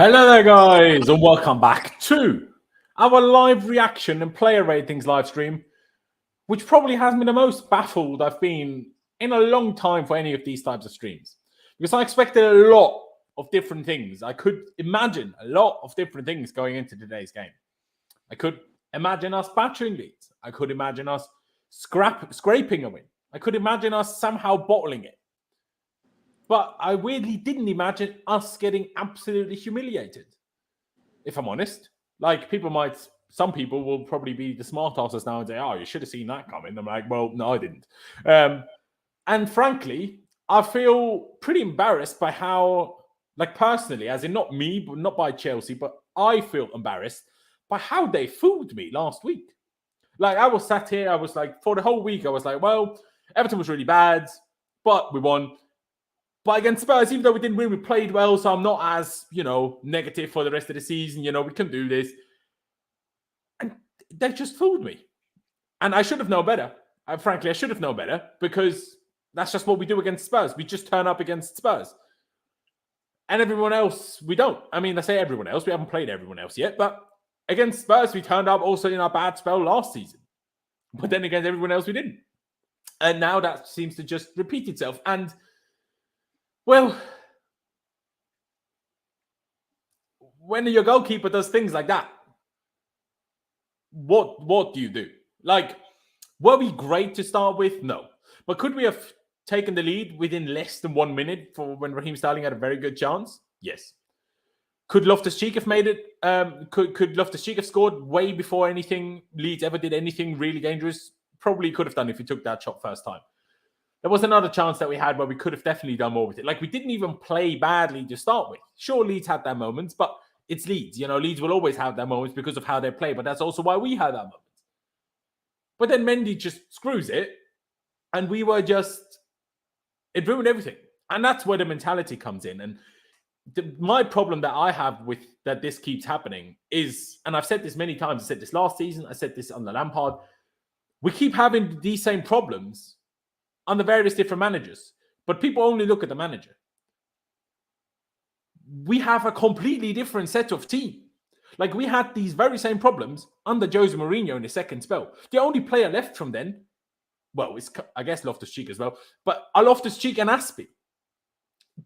Hello there, guys, and welcome back to our live reaction and player ratings live stream, which probably has been the most baffled I've been in a long time for any of these types of streams. Because I expected a lot of different things. I could imagine a lot of different things going into today's game. I could imagine us battering Leeds. I could imagine us scraping a win. I could imagine us somehow bottling it. But I weirdly didn't imagine us getting absolutely humiliated, if I'm honest. Like, some people will probably be the smart asses now and say, oh, you should have seen that coming. I'm like, well, no, I didn't. And frankly, I feel pretty embarrassed by how, like, personally, as in not me, but not by Chelsea, but I feel embarrassed by how they fooled me last week. Like, I was sat here, I was like, for the whole week, I was like, well, Everton was really bad, but we won. But against Spurs, even though we didn't win, we played well, so I'm not as, negative for the rest of the season. We can do this. And they just fooled me. And I should have known better. Frankly, I should have known better because that's just what we do against Spurs. We just turn up against Spurs. And everyone else, we don't. I mean, I say everyone else. We haven't played everyone else yet. But against Spurs, we turned up also in our bad spell last season. But then against everyone else, we didn't. And now that seems to just repeat itself. And well, when your goalkeeper does things like that, what do you do? Like, were we great to start with? No. But could we have taken the lead within less than 1 minute for when Raheem Sterling had a very good chance? Yes. Could Loftus-Cheek have made it? Could Loftus-Cheek have scored way before Leeds ever did anything really dangerous? Probably could have done if he took that shot first time. There was another chance that we had where we could have definitely done more with it. Like, we didn't even play badly to start with. Sure, Leeds had their moments, but it's Leeds. Leeds will always have their moments because of how they play, but that's also why we had our moments. But then Mendy just screws it, and it ruined everything. And that's where the mentality comes in. And my problem that I have with that this keeps happening is, and I've said this many times, I said this last season, I said this under Lampard, we keep having these same problems under various different managers, but people only look at the manager. We have a completely different set of team. Like, we had these very same problems under Jose Mourinho in the second spell. The only player left from then, well, it's, I guess, Loftus-Cheek as well, but Loftus-Cheek and Aspie.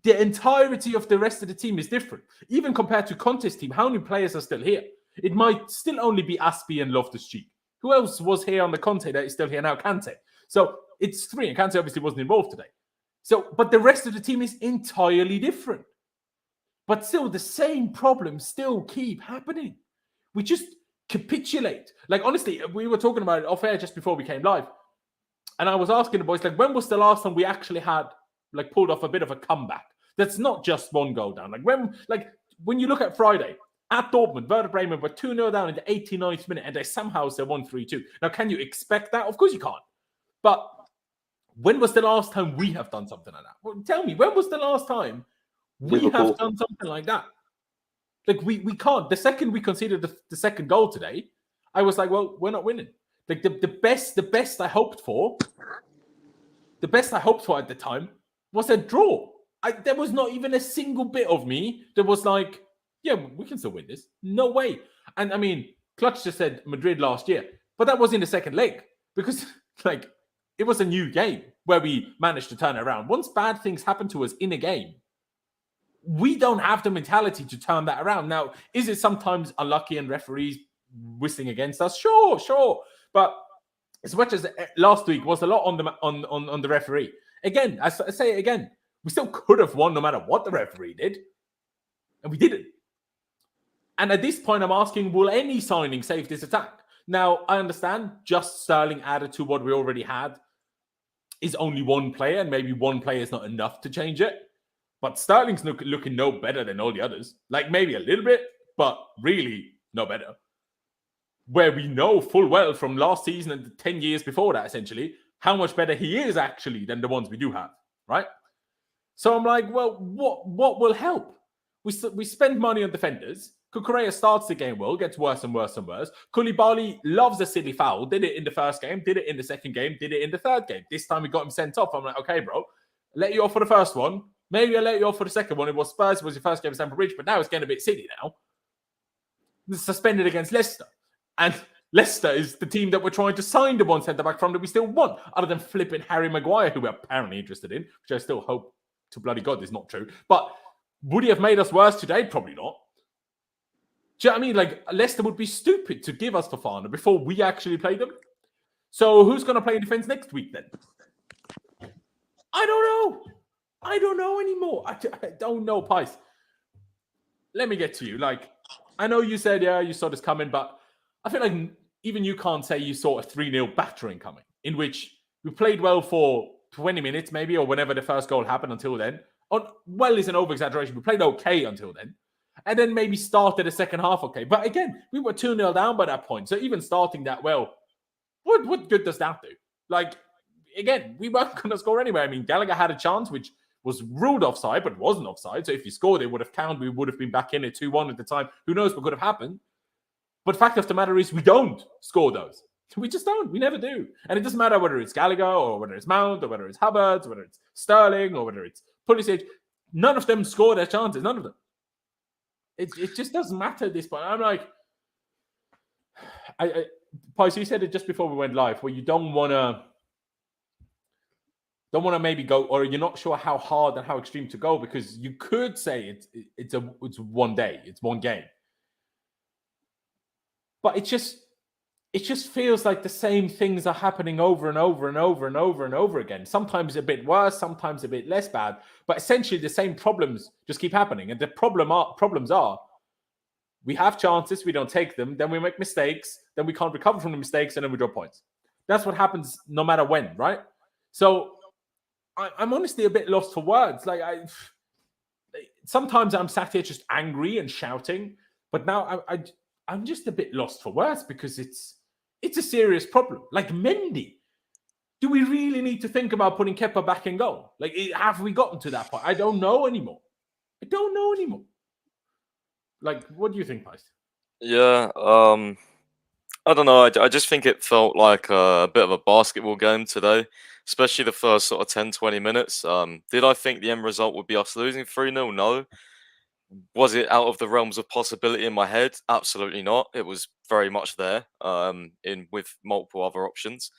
The entirety of the rest of the team is different. Even compared to Conte's team, how many players are still here? It might still only be Aspie and Loftus-Cheek. Who else was here on the Conte that is still here now? Kante. So it's three, and Kante obviously wasn't involved today. But the rest of the team is entirely different. But still, the same problems still keep happening. We just capitulate. Like, honestly, we were talking about it off air just before we came live. And I was asking the boys, like, when was the last time we actually had, like, pulled off a bit of a comeback? That's not just one goal down. When you look at Friday, at Dortmund, Werder Bremen were 2-0 down in the 89th minute, and they somehow still won 3-2. Now, can you expect that? Of course you can't. But when was the last time we have done something like that? Well, tell me, when was the last time we have done something like that? Like, we can't. The second we conceded the second goal today, I was like, well, we're not winning. Like, the best I hoped for at the time was a draw. There was not even a single bit of me that was like, yeah, we can still win this. No way. And I mean, Clutch just said Madrid last year, but that was in the second leg because, like, it was a new game where we managed to turn it around. Once bad things happen to us in a game, we don't have the mentality to turn that around. Now, is it sometimes unlucky and referees whistling against us? Sure. But as much as last week was a lot on the referee. Again, I say it again, we still could have won no matter what the referee did, and we didn't. And at this point, I'm asking, will any signing save this attack? Now, I understand just Sterling added to what we already had is only one player, and maybe one player is not enough to change it. But Sterling's looking no better than all the others. Like, maybe a little bit, but really no better. Where we know full well from last season and the 10 years before that, essentially, how much better he is actually than the ones we do have, right? So I'm like, well, what will help? We spend money on defenders. Cucurella starts the game well, gets worse and worse and worse. Koulibaly loves a silly foul. Did it in the first game, did it in the second game, did it in the third game. This time we got him sent off. I'm like, okay, bro, let you off for the first one. Maybe I let you off for the second one. It was Spurs. It was your first game at Stamford Bridge, but now it's getting a bit silly now. It's suspended against Leicester. And Leicester is the team that we're trying to sign the one centre-back from that we still want, other than flipping Harry Maguire, who we're apparently interested in, which I still hope to bloody God is not true. But would he have made us worse today? Probably not. Do you know what I mean? Like, Leicester would be stupid to give us Fofana before we actually play them. So who's going to play in defence next week then? I don't know. I don't know anymore. I don't know, Pice. Let me get to you. Like, I know you said, yeah, you saw this coming, but I feel like even you can't say you saw a 3-0 battering coming, in which we played well for 20 minutes maybe, or whenever the first goal happened until then. Well is an over-exaggeration. We played okay until then. And then maybe started the second half okay. But again, we were 2-0 down by that point. So even starting that well, what good does that do? Like, again, we weren't going to score anyway. I mean, Gallagher had a chance, which was ruled offside, but wasn't offside. So if he scored, it would have counted. We would have been back in at 2-1 at the time. Who knows what could have happened? But fact of the matter is, we don't score those. We just don't. We never do. And it doesn't matter whether it's Gallagher or whether it's Mount or whether it's Havertz or whether it's Sterling or whether it's Pulisic. None of them score their chances. None of them. It just doesn't matter at this point. I'm like, Pice, you said it just before we went live, where you don't want to maybe go, or you're not sure how hard and how extreme to go, because you could say it's one day, it's one game. But it just feels like the same things are happening over and over and over and over and over again. Sometimes a bit worse, sometimes a bit less bad, but essentially the same problems just keep happening. And the problems are we have chances, we don't take them, then we make mistakes, then we can't recover from the mistakes, and then we draw points. That's what happens no matter when, right? So I'm honestly a bit lost for words. Like, sometimes I'm sat here just angry and shouting, but now I'm just a bit lost for words, because it's a serious problem. Like Mendy, do we really need to think about putting Kepa back in goal? Like, have we gotten to that point? I don't know anymore. Like, what do you think, Pice? Yeah, I don't know. I just think it felt like a bit of a basketball game today, especially the first sort of 10, 20 minutes. Did I think the end result would be us losing 3-0? No. Was it out of the realms of possibility in my head? Absolutely not. It was very much there, with multiple other options.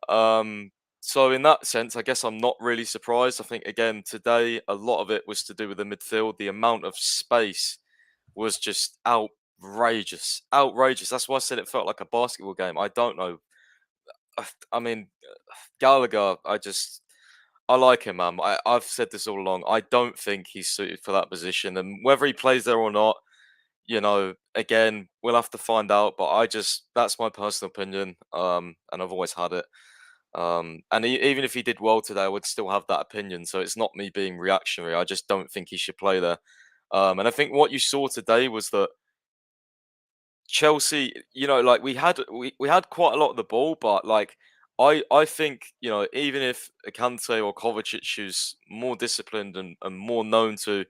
So in that sense, I guess I'm not really surprised. I think, again, today, a lot of it was to do with the midfield. The amount of space was just outrageous. That's why I said it felt like a basketball game. I don't know. I mean, Gallagher, I like him, man. I've said this all along. I don't think he's suited for that position. And whether he plays there or not, again, we'll have to find out. But that's my personal opinion. And I've always had it. And even if he did well today, I would still have that opinion. So it's not me being reactionary. I just don't think he should play there. And I think what you saw today was that Chelsea, like we had quite a lot of the ball, but like I think, even if Kante or Kovacic, who's more disciplined and more known to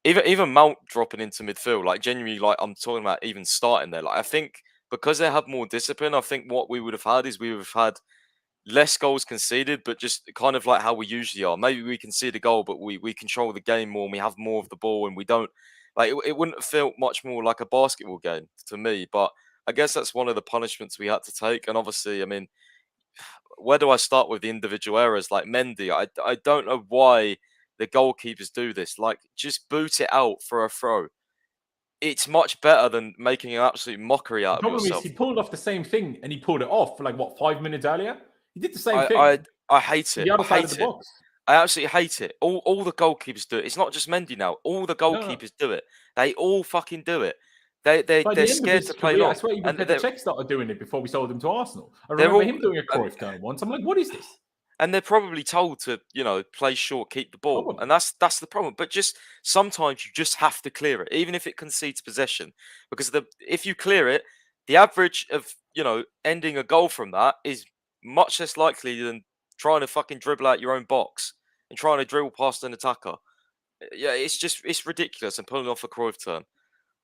even Mount dropping into midfield, like genuinely, like I'm talking about even starting there. Like I think because they have more discipline, I think what we would have had is we would have had less goals conceded, but just kind of like how we usually are. Maybe we concede a goal, but we control the game more and we have more of the ball, and we don't like it wouldn't have felt much more like a basketball game to me. But I guess that's one of the punishments we had to take. And obviously, I mean, where do I start with the individual errors? Like Mendy, I don't know why the goalkeepers do this. Like, just boot it out for a throw. It's much better than making an absolute mockery out The of problem yourself. is he pulled off the same thing, and he pulled it off for like, what, 5 minutes earlier? He did the same thing. I hate it. The other I side of the hate it. box. I absolutely hate it. All the goalkeepers do it. It's not just Mendy now. All the goalkeepers do it. They all fucking do it. By They're the end of scared his to play career, long. I swear even And Petr Cech started doing it before we sold him to Arsenal. I they're remember all him doing a Cruyff turn once. I'm like, what is this? and they're probably told to, play short, keep the ball. Probably. And that's the problem. But just sometimes you just have to clear it, even if it concedes possession. Because if you clear it, the average of, ending a goal from that is much less likely than trying to fucking dribble out your own box and trying to dribble past an attacker. Yeah, it's ridiculous and pulling off a Cruyff turn.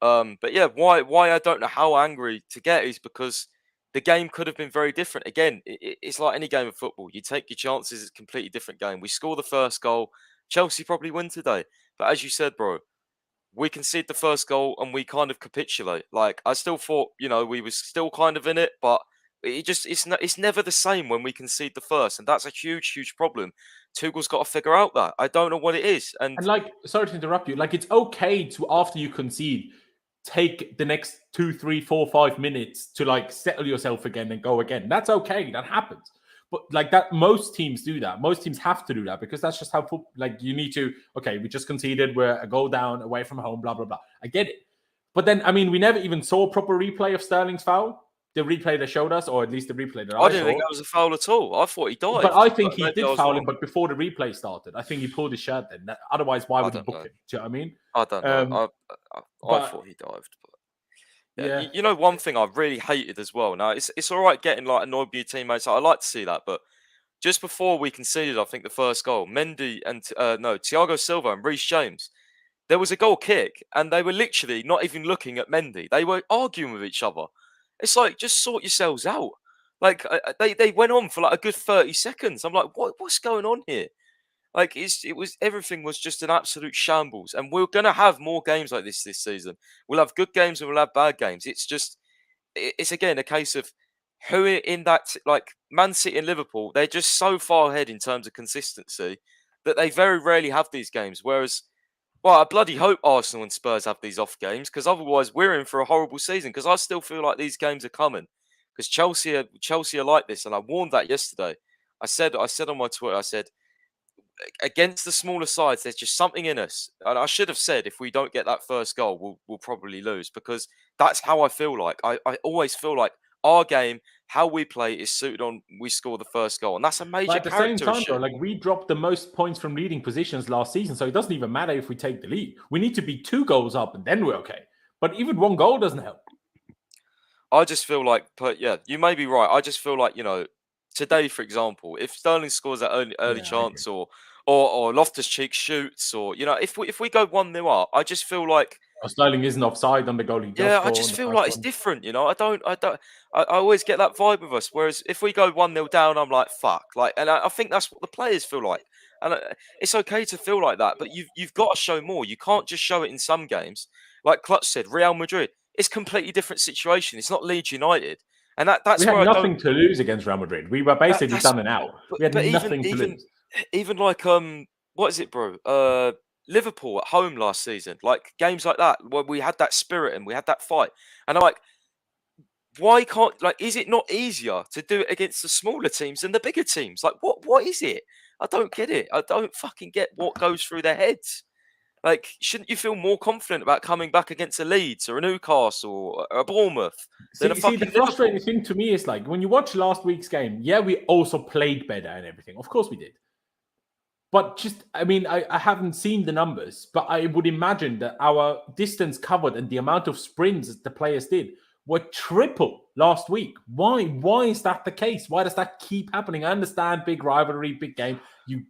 But yeah, why I don't know how angry to get is because the game could have been very different. Again, it's like any game of football. You take your chances, it's a completely different game. We score the first goal, Chelsea probably win today. But as you said, bro, we concede the first goal and we kind of capitulate. Like, I still thought, we were still kind of in it, but it's never the same when we concede the first, and that's a huge, huge problem. Tuchel's got to figure out that. I don't know what it is. And like, sorry to interrupt you, like, it's okay to, after you concede, take the next 2, 3, 4, 5 minutes to like settle yourself again and go again. That's okay. That happens. But like that, most teams do that. Most teams have to do that because that's just how, like, you need to, okay, we just conceded, we're a goal down away from home, blah, blah, blah. I get it. But then, I mean, we never even saw a proper replay of Sterling's foul. The replay they showed us, or at least the replay that I didn't saw. think that was a foul at all. I thought he dived. But I think he did foul him, but before the replay started. I think he pulled his shirt then. Otherwise, why would he book him? Do you know what I mean? I don't know. I thought he dived. But yeah. You know, one thing I really hated as well. Now, it's all right getting like annoyed with your teammates. I like to see that. But just before we conceded, I think, the first goal, Mendy and Thiago Silva and Reece James, there was a goal kick, and they were literally not even looking at Mendy. They were arguing with each other. It's like, just sort yourselves out. Like, they went on for like a good 30 seconds. I'm like, what's going on here? Like, everything was just an absolute shambles. And we're going to have more games like this season. We'll have good games and we'll have bad games. It's again a case of who in that, like Man City and Liverpool, they're just so far ahead in terms of consistency that they very rarely have these games. Whereas, well, I bloody hope Arsenal and Spurs have these off games, because otherwise we're in for a horrible season, because I still feel like these games are coming. Because Chelsea are like this, and I warned that yesterday. I said on my Twitter, I said, against the smaller sides, there's just something in us. And I should have said, if we don't get that first goal, we'll probably lose, because that's how I feel like. I always feel like our game, how we play, is suited on we score the first goal. And that's a major character issue. At the same time, though, like, we dropped the most points from leading positions last season, so it doesn't even matter if we take the lead. We need to be 2 goals up, and then we're okay. But even 1 goal doesn't help. I just feel like, yeah, you may be right. I just feel like, today, for example, if Sterling scores that early chance, or Loftus-Cheek shoots, or if we go 1-0 up, I just feel like Sterling isn't offside on the goal. I just feel like it's different. I always get that vibe with us. Whereas if we go 1-0 down, I'm like, fuck. Like, and I think that's what the players feel like. And it's okay to feel like that, but you've got to show more. You can't just show it in some games. Like Clutch said, Real Madrid, it's a completely different situation. It's not Leeds United. And that's where we had nothing to lose against Real Madrid. We were basically done and out. We had nothing to lose. Even like what is it, bro? Liverpool at home last season, like games like that where we had that spirit and we had that fight. And I'm like, why can't, like, is it not easier to do it against the smaller teams than the bigger teams? Like, what is it? I don't get it. I don't fucking get what goes through their heads. Like, shouldn't you feel more confident about coming back against a Leeds or a Newcastle or a Bournemouth than a fucking the frustrating thing to me is, like, when you watch last week's game, yeah, we also played better and everything. Of course we did. But just, I mean, I haven't seen the numbers, but I would imagine that our distance covered and the amount of sprints the players did were triple last week. Why? Why is that the case? Why does that keep happening? I understand big rivalry, big game. You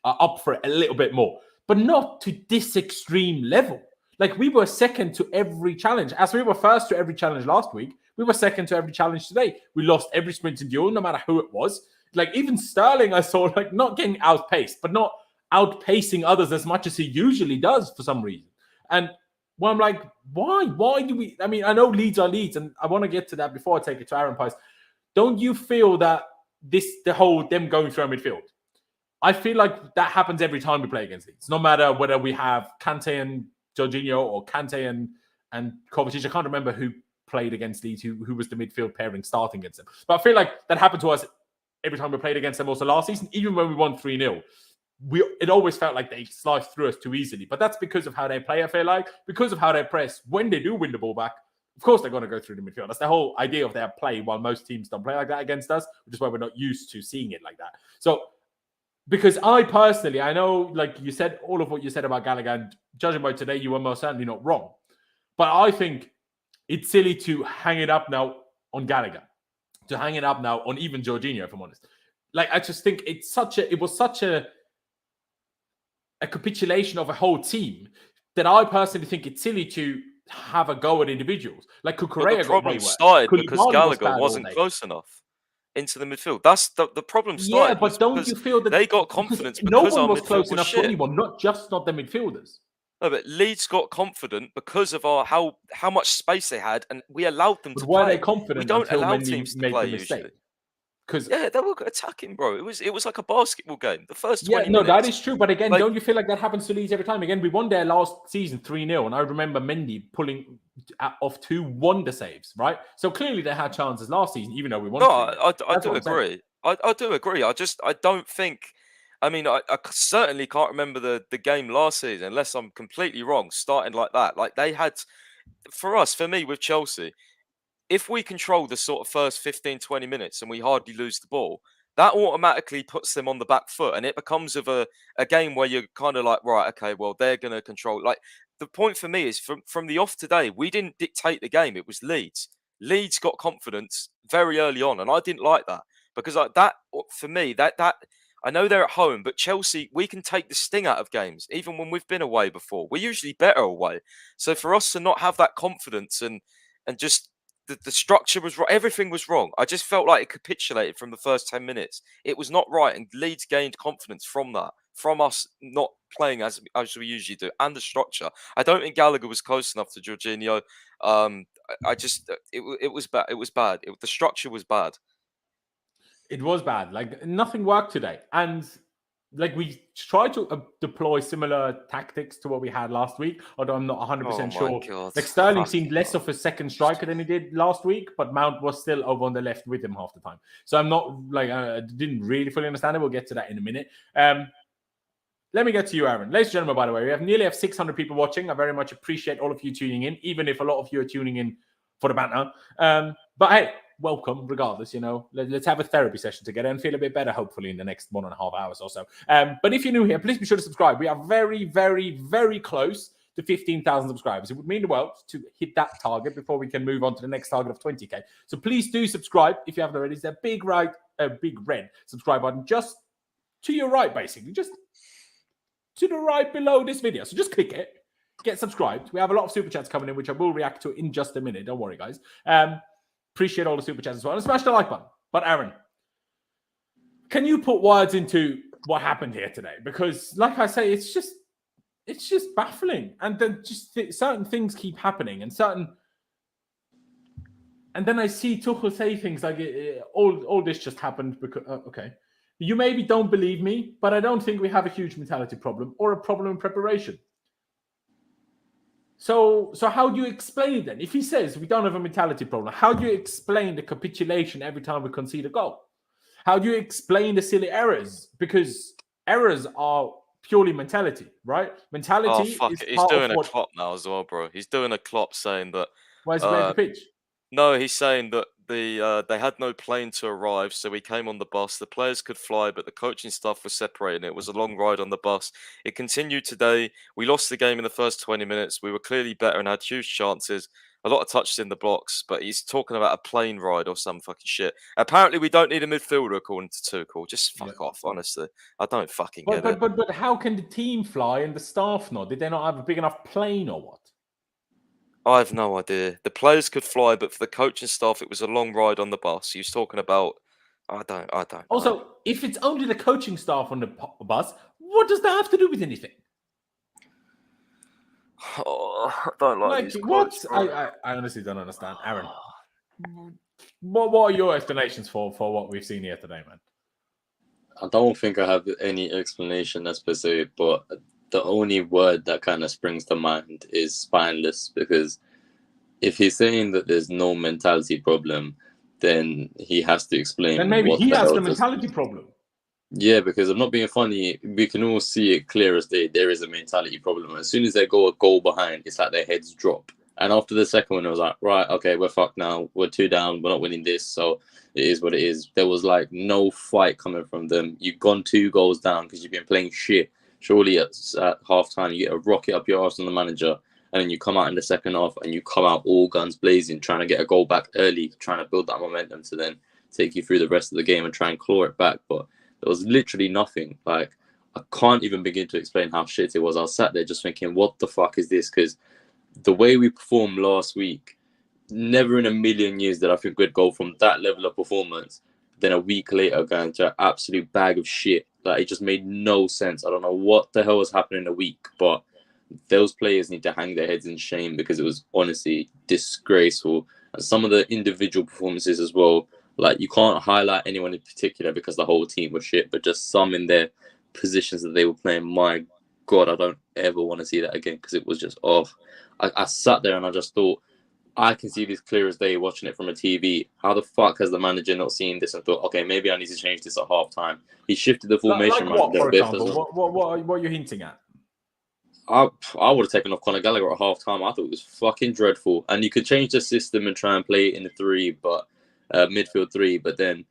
are up for it a little bit more, but not to this extreme level. Like, we were second to every challenge. As we were first to every challenge last week, we were second to every challenge today. We lost every sprint and duel, no matter who it was. Like, even Sterling, I saw, like, not getting outpaced, but not outpacing others as much as he usually does for some reason. And well, I'm like, why? Why do we? I mean, I know Leeds are Leeds, and I want to get to that before I take it to Aaron Pice. Don't you feel that the whole them going through our midfield? I feel like that happens every time we play against Leeds, no matter whether we have Kante and Jorginho or Kante and Kovacic. I can't remember who played against Leeds, who was the midfield pairing starting against them. But I feel like that happened to us every time we played against them also last season, even when we won 3-0. It always felt like they sliced through us too easily. But that's because of how they play, I feel like. Because of how they press. When they do win the ball back, of course they're going to go through the midfield. That's the whole idea of their play, while most teams don't play like that against us, which is why we're not used to seeing it like that. So, because I personally, I know, like you said, all of what you said about Gallagher, and judging by today, you were most certainly not wrong. But I think it's silly to hang it up now on Gallagher, to hang it up now on even Jorginho, if I'm honest. Like, I just think it was such a capitulation of a whole team that I personally think it's silly to have a go at individuals. Like Cucurella. The problem started because Gallagher wasn't close enough. into the midfield. That's the problem Yeah, started. but don't you feel that they got because confidence no because one our was midfield close was enough to shit? anyone, not the midfielders. No, but Leeds got confident because of how much space they had, and we allowed them But to were they play. We confident don't until allow Mendy teams to made play the mistake? usually. Because Yeah, they were attacking, bro. It was like a basketball game. The first 20 no, that minutes. is true. But again, Like, don't you feel like that happens to Leeds every time? Again, we won there last season 3-0, and I remember Mendy pulling off 2 wonder saves, right? So clearly they had chances last season, even though we won. no, 3-0. I do agree. I do agree. I don't think. I mean, I certainly can't remember the game last season, unless I'm completely wrong, starting like that. Like they had, for me, with Chelsea, if we control the sort of first 15, 20 minutes and we hardly lose the ball, that automatically puts them on the back foot. And it becomes a game where you're kind of like, right, okay, well, they're going to control. Like, the point for me is from the off today, we didn't dictate the game. It was Leeds. Leeds got confidence very early on. And I didn't like that because for me, that I know they're at home, but Chelsea, we can take the sting out of games, even when we've been away before. We're usually better away. So for us to not have that confidence and just the structure was wrong. Everything was wrong. I just felt like it capitulated from the first 10 minutes. It was not right. And Leeds gained confidence from that, from us not playing as we usually do, and the structure. I don't think Gallagher was close enough to Jorginho. I just, it was bad. It was bad. The structure was bad. It was bad. Like nothing worked today. And like we tried to deploy similar tactics to what we had last week, although I'm not 100% sure. God. Like Sterling seemed less of a second striker than he did last week, but Mount was still over on the left with him half the time. So I'm not like, I didn't really fully understand it. We'll get to that in a minute. Let me get to you, Aaron. Ladies and gentlemen, by the way, we nearly 600 people watching. I very much appreciate all of you tuning in, even if a lot of you are tuning in for the banter. But hey, welcome regardless. Let's have a therapy session together and feel a bit better hopefully in the next 1.5 hours or so. But if you're new here, please be sure to subscribe. We are very, very, very close to 15,000 subscribers. It would mean the world to hit that target before we can move on to the next target of 20k. So please do subscribe if you haven't already. It's a big red subscribe button just to your right, basically, just to the right below this video. So just click it, get subscribed. We have a lot of super chats coming in, which I will react to in just a minute. Don't worry, guys. Appreciate all the super chats as well. And smash the like button. But Aaron, can you put words into what happened here today? Because like I say, it's just baffling. And then just certain things keep happening and then I see Tuchel say things like all this just happened because okay. You maybe don't believe me, but I don't think we have a huge mentality problem or a problem in preparation. So how do you explain it then? If he says we don't have a mentality problem, how do you explain the capitulation every time we concede a goal? How do you explain the silly errors? Because errors are purely mentality, right? Mentality is it. He's doing a Klopp now as well, bro. He's doing a Klopp saying that... Where's the pitch? No, he's saying that they had no plane to arrive, so we came on the bus. The players could fly, but the coaching staff was separating. It was a long ride on the bus. It continued today. We lost the game in the first 20 minutes. We were clearly better and had huge chances. A lot of touches in the box, but he's talking about a plane ride or some fucking shit. Apparently, we don't need a midfielder, according to Tuchel. Just fuck off, honestly. I don't fucking get it. But how can the team fly and the staff not? Did they not have a big enough plane or what? I have no idea. The players could fly, but for the coaching staff, it was a long ride on the bus. He was talking about... I don't know. Also, if it's only the coaching staff on the bus, what does that have to do with anything? Oh, I don't like these quotes, I honestly don't understand. Aaron, what are your explanations for what we've seen here today, man? I don't think I have any explanation that's specific, but the only word that kind of springs to mind is spineless, because if he's saying that there's no mentality problem, then he has to explain. Then maybe he has the mentality problem. Yeah, because I'm not being funny. We can all see it clear as day. There is a mentality problem. As soon as they go a goal behind, it's like their heads drop. And after the second one, it was like, right, okay, we're fucked now. We're 2 down. We're not winning this. So it is what it is. There was like no fight coming from them. You've gone 2 goals down because you've been playing shit. Surely at half time, you get a rocket up your arse on the manager. And then you come out in the second half and you come out all guns blazing, trying to get a goal back early, trying to build that momentum to then take you through the rest of the game and try and claw it back. But there was literally nothing. Like, I can't even begin to explain how shit it was. I was sat there just thinking, what the fuck is this? Because the way we performed last week, never in a million years did I think we'd go from that level of performance then a week later going to an absolute bag of shit. Like, it just made no sense. I don't know what the hell was happening in a week, but those players need to hang their heads in shame because it was honestly disgraceful. And some of the individual performances as well, like, you can't highlight anyone in particular because the whole team was shit, but just some in their positions that they were playing, my God, I don't ever want to see that again because it was just off. I sat there and I just thought, I can see this clear as day watching it from a TV. How the fuck has the manager not seen this and thought, okay, maybe I need to change this at halftime? He shifted the formation like what, a for bit. example? What are you hinting at? I would have taken off Conor Gallagher at halftime. I thought it was fucking dreadful. And you could change the system and try and play it in the three, but midfield three. But then,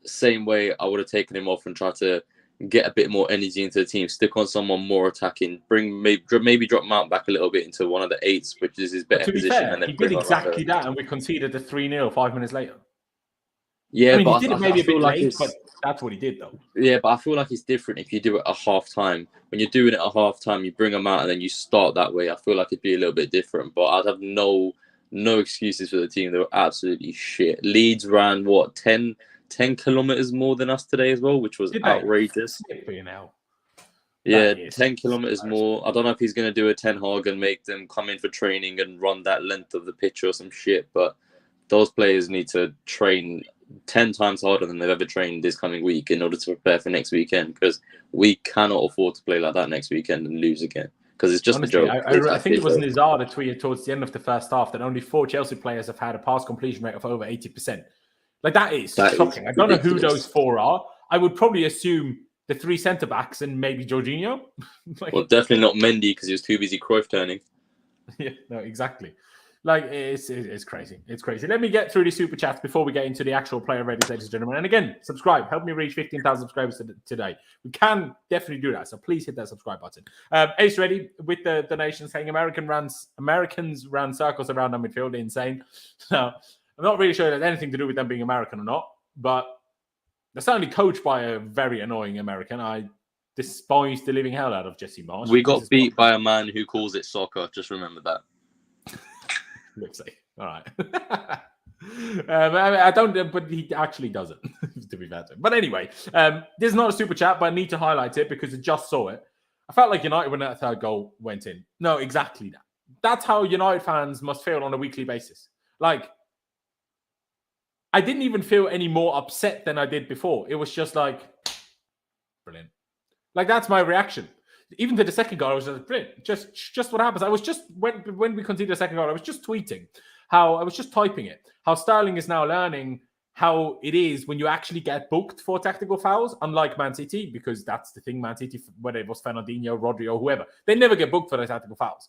same way, I would have taken him off and tried to get a bit more energy into the team, stick on someone more attacking, maybe drop Mount back a little bit into one of the eights, which is his better position. Fair, and then he did exactly that, and we conceded the 3-0 5 minutes later. Yeah, I mean, but he did it maybe a bit like late, but that's what he did, though. Yeah, but I feel like it's different if you do it at half time. When you're doing it at half time, you bring them out and then you start that way. I feel like it'd be a little bit different, but I'd have no excuses for the team. They were absolutely shit. Leeds ran, 10 kilometers more than us today as well, which was outrageous. Yeah, 10 kilometers more. I don't know if he's going to do a Ten Hag and make them come in for training and run that length of the pitch or some shit, but those players need to train 10 times harder than they've ever trained this coming week in order to prepare for next weekend, because we cannot afford to play like that next weekend and lose again, because it's just honestly, a joke. I think it was Nizar that tweeted towards the end of the first half that only 4 Chelsea players have had a pass completion rate of over 80%. Like, that is shocking. I don't know who those 4 are. I would probably assume the 3 centre-backs and maybe Jorginho. Well, definitely not Mendy because he was too busy Cruyff turning. Yeah, no, exactly. Like, it's crazy. It's crazy. Let me get through the super chats before we get into the actual player ratings, ladies and gentlemen. And again, subscribe. Help me reach 15,000 subscribers today. We can definitely do that. So please hit that subscribe button. Ace ready with the donation saying Americans ran circles around our midfield. Insane. Now, I'm not really sure it has anything to do with them being American or not, but they're certainly coached by a very annoying American. I despise the living hell out of Jesse Marsh. We got beat by a man who calls it soccer. Just remember that. Looks like. All right. I don't, but he actually doesn't, to be fair to him. But anyway, this is not a super chat, but I need to highlight it because I just saw it. I felt like United when that third goal went in. No, exactly that. That's how United fans must feel on a weekly basis. Like, I didn't even feel any more upset than I did before. It was just like, brilliant. Like, that's my reaction. Even to the second goal, I was just brilliant. Just what happens. I was just, when we conceded the second goal, I was just tweeting how, I was just typing it, how Sterling is now learning how it is when you actually get booked for tactical fouls, unlike Man City, because that's the thing, Man City, whether it was Fernandinho, Rodrigo, whoever, they never get booked for their tactical fouls.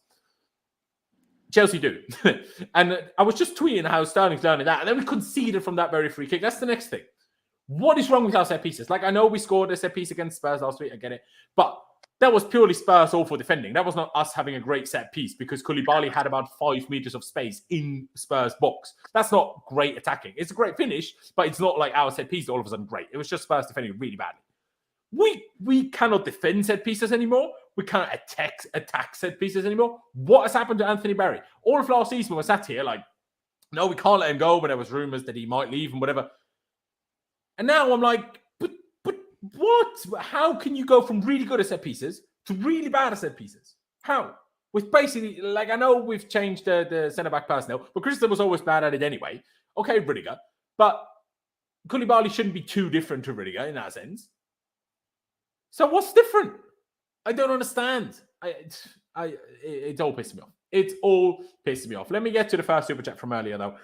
Chelsea do. And I was just tweeting how Sterling's learning that. And then we conceded from that very free kick. That's the next thing. What is wrong with our set pieces? Like, I know we scored a set piece against Spurs last week. I get it. But that was purely Spurs awful defending. That was not us having a great set piece because Koulibaly had about 5 meters of space in Spurs' box. That's not great attacking. It's a great finish, but it's not like our set piece all of a sudden great. It was just Spurs defending really badly. We cannot defend set pieces anymore. We can't attack set pieces anymore. What has happened to Anthony Barry? All of last season, we sat here like, no, we can't let him go when there was rumours that he might leave and whatever. And now I'm like, but what? How can you go from really good at set pieces to really bad at set pieces? How? With basically, like, I know we've changed the centre-back personnel, but Christian was always bad at it anyway. Okay, Rudiger. But Koulibaly shouldn't be too different to Rudiger in that sense. So what's different? I don't understand. It's all pissing me off. It's all pissing me off. Let me get to the first super chat from earlier, though.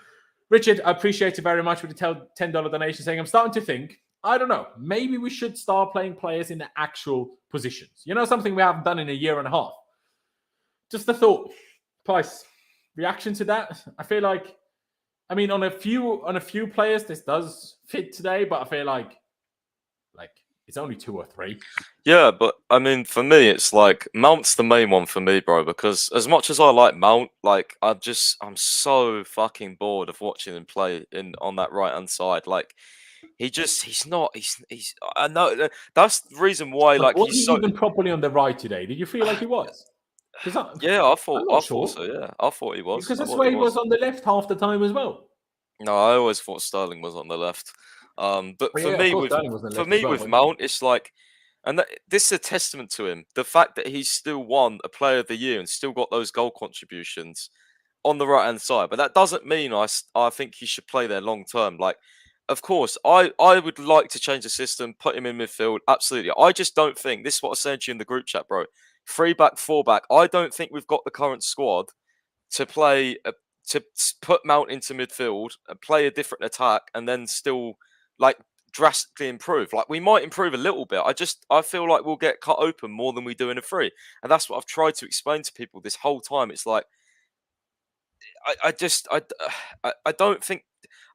Richard, I appreciate it very much with the $10 donation saying, I'm starting to think, I don't know, maybe we should start playing players in the actual positions. You know, something we haven't done in a year and a half. Just a thought. Price, reaction to that? I feel like, I mean, on a few players, this does fit today, but I feel like it's only 2 or 3. Yeah, but I mean, for me, it's like Mount's the main one for me, bro. Because as much as I like Mount, like I'm so fucking bored of watching him play on that right hand side. Like he's not. I know that's the reason why. Like, was he even properly on the right today? Did you feel like he was? Yeah, I thought so. Yeah, I thought he was. Because that's why he was on the left half the time as well. No, I always thought Sterling was on the left. But Well, for yeah, of me, course, with Sterling was on the list as well, wasn't he? Mount, it's like, and this is a testament to him. The fact that he's still won a Player of the Year and still got those goal contributions on the right hand side. But that doesn't mean I think he should play there long term. Like, of course, I would like to change the system, put him in midfield. Absolutely. I just don't think, this is what I said to you in the group chat, bro. 3 back, 4 back. I don't think we've got the current squad to play, to put Mount into midfield and play a different attack and then still like drastically improve. Like, we might improve a little bit. I feel like we'll get cut open more than we do in a 3. And that's what I've tried to explain to people this whole time. It's like, I don't think,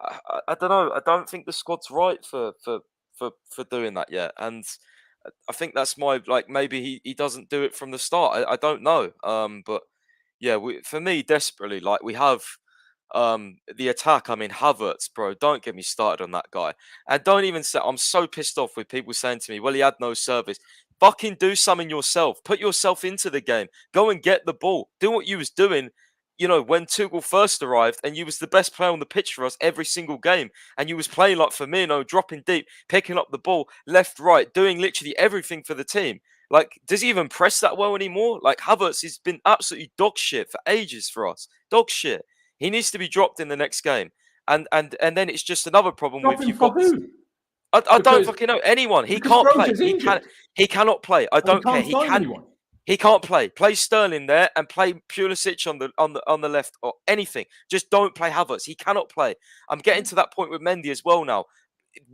I don't know. I don't think the squad's right for doing that yet. And I think that's my, like, maybe he doesn't do it from the start. I don't know. But yeah, for me, desperately, like, we have the attack. I mean, Havertz, bro, don't get me started on that guy. And don't even say, I'm so pissed off with people saying to me, well, he had no service. Fucking do something yourself. Put yourself into the game. Go and get the ball. Do what you was doing, you know, when Tuchel first arrived, and you was the best player on the pitch for us every single game. And you was playing like Firmino, dropping deep, picking up the ball, left, right, doing literally everything for the team. Like, does he even press that well anymore? Like, Havertz has been absolutely dog shit for ages for us. Dog shit. He needs to be dropped in the next game. And then it's just another problem with Dropping for who? I don't fucking know. Anyone. He can't play. He cannot play. I don't care. He can't play. Play Sterling there and play Pulisic on the left or anything. Just don't play Havertz. He cannot play. I'm getting to that point with Mendy as well now.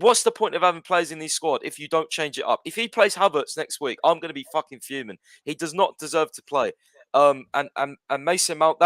What's the point of having players in this squad if you don't change it up? If he plays Havertz next week, I'm going to be fucking fuming. He does not deserve to play. And Mason Mount,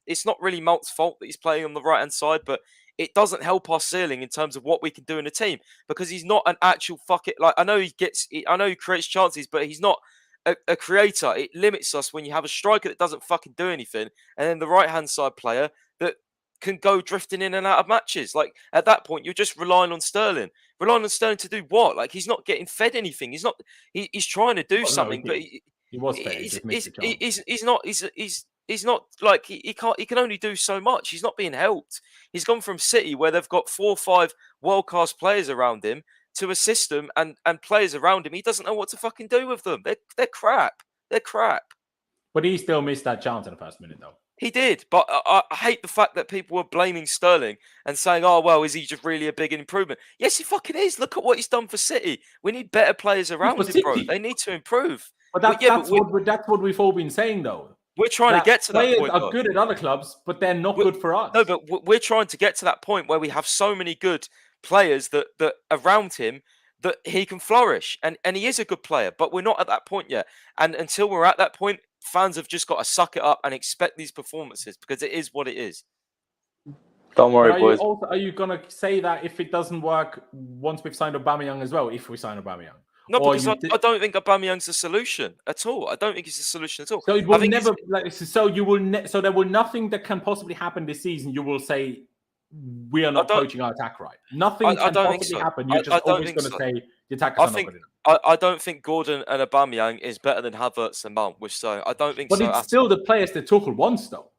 it's not really Mount's fault that he's playing on the right hand side, but it doesn't help our ceiling in terms of what we can do in a team, because he's not an actual like, I know he creates chances, but he's not a creator. It limits us when you have a striker that doesn't fucking do anything, and then the right hand side player that can go drifting in and out of matches. Like, at that point, you're just relying on Sterling. Relying on Sterling to do what? Like, he's not getting fed anything. He's trying to do something, but he was fed. He's not like, he can only do so much. He's not being helped. He's gone from City, where they've got 4 or 5 world-class players around him, to a system and players around him. He doesn't know what to fucking do with them. They're crap. They're crap. But he still missed that chance in the first minute, though. He did, but I hate the fact that people were blaming Sterling and saying, oh, well, is he just really a big improvement? Yes, he fucking is. Look at what he's done for City. We need better players around him, bro. They need to improve. But that's what we've all been saying, though. We're trying to get to that point. Players are good at other clubs, but they're not good for us. No, but we're trying to get to that point where we have so many good players that around him that he can flourish. And he is a good player, but we're not at that point yet. And until we're at that point, fans have just got to suck it up and expect these performances, because it is what it is. Don't worry, boys. Are you going to say that if it doesn't work once we've signed Aubameyang as well, if we sign Aubameyang? No, because I don't think Aubameyang's a solution at all. I don't think it's a solution at all. So it will never. So there will nothing that can possibly happen this season. You will say we are not coaching our attack right. Nothing can possibly happen. You're just always going to say the attackers are not good enough. I don't think Gordon and Aubameyang is better than Havertz and Mount. So I don't think. But it's still the players that Tuchel wants, though.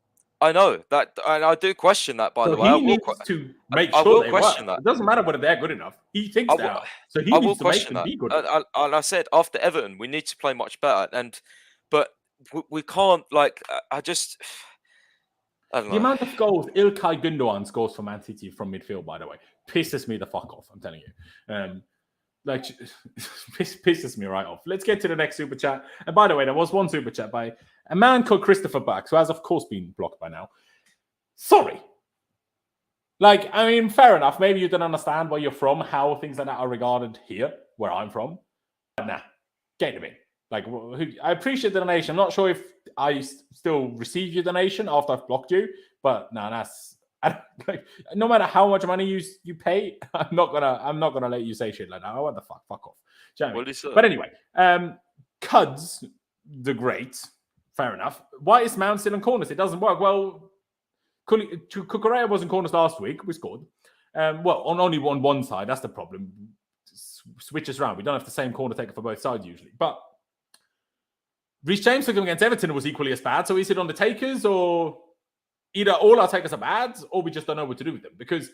I know that, and I do question that. By the way, he needs to make sure they question work. that. It doesn't matter whether they're good enough. He thinks they are, so he needs to make them be good. And I said after Everton, we need to play much better. But we can't. Like, I don't know. The amount of goals İlkay Gündoğan scores for Man City from midfield, by the way, pisses me the fuck off. I'm telling you. Pisses me right off. Let's get to the next super chat. And by the way, there was one super chat by a man called Christopher Bax, who has, of course, been blocked by now. Sorry. Like, I mean, fair enough. Maybe you don't understand where you're from, how things like that are regarded here, where I'm from. But nah, get him in. Like, I appreciate the donation. I'm not sure if I still receive your donation after I've blocked you, but no, no matter how much money you pay, I'm not gonna let you say shit like that. What the fuck? Fuck off. You know what I mean? But anyway, Cuds the Great. Fair enough. Why is Mount still in corners? It doesn't work. Well, Cucurella was in corners last week. We scored. Well, on only one side. That's the problem. Switches around. We don't have the same corner taker for both sides usually. But Reece James took him against Everton was equally as bad. So is it on the takers, or either all our takers are bad, or we just don't know what to do with them? Because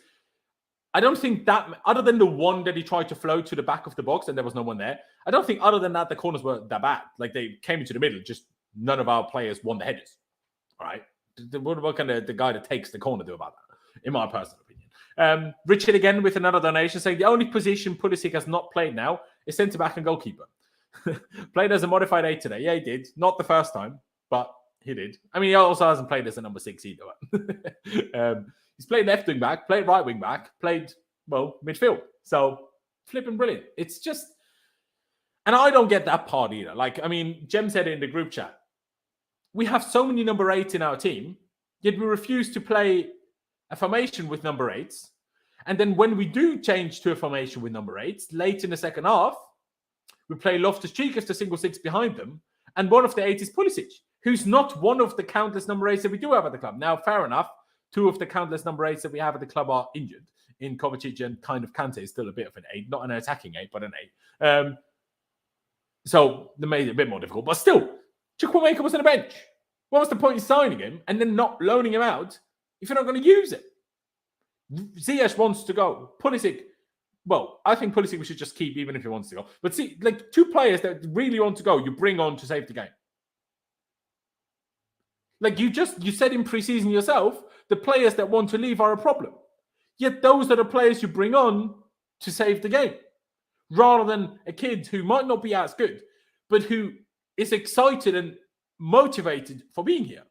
I don't think that, other than the one that he tried to float to the back of the box and there was no one there, I don't think other than that, the corners were that bad. Like they came into the middle, just none of our players won the headers. All right. What can the guy that takes the corner do about that, in my personal opinion? Richard again with another donation saying the only position Pulisic has not played now is centre-back and goalkeeper. Played as a modified 8 today. Yeah, he did. Not the first time, but he did. I mean, he also hasn't played as a number 6 either. He's played left wing back, played right wing back, played, well, midfield. So, flipping brilliant. It's just, and I don't get that part either. Like, I mean, Jem said it in the group chat. We have so many number 8s in our team, yet we refuse to play a formation with number 8s. And then when we do change to a formation with number 8s, late in the second half, we play Loftus-Cheek as the single 6 behind them. And one of the 8 is Pulisic, who's not one of the countless number 8s that we do have at the club. Now, fair enough. 2 of the countless number 8s that we have at the club are injured. In Kovacic and kind of Kante is still a bit of an 8. Not an attacking 8, but an 8. So they made it a bit more difficult. But still, Chukwuemeka was on the bench. What was the point in signing him and then not loaning him out if you're not going to use it? Ziyech wants to go. Pulisic, well, I think Pulisic we should just keep even if he wants to go. But see, like 2 players that really want to go, you bring on to save the game. Like you said in pre-season yourself, the players that want to leave are a problem. Yet those are the players you bring on to save the game. Rather than a kid who might not be as good, but who is excited and motivated for being here.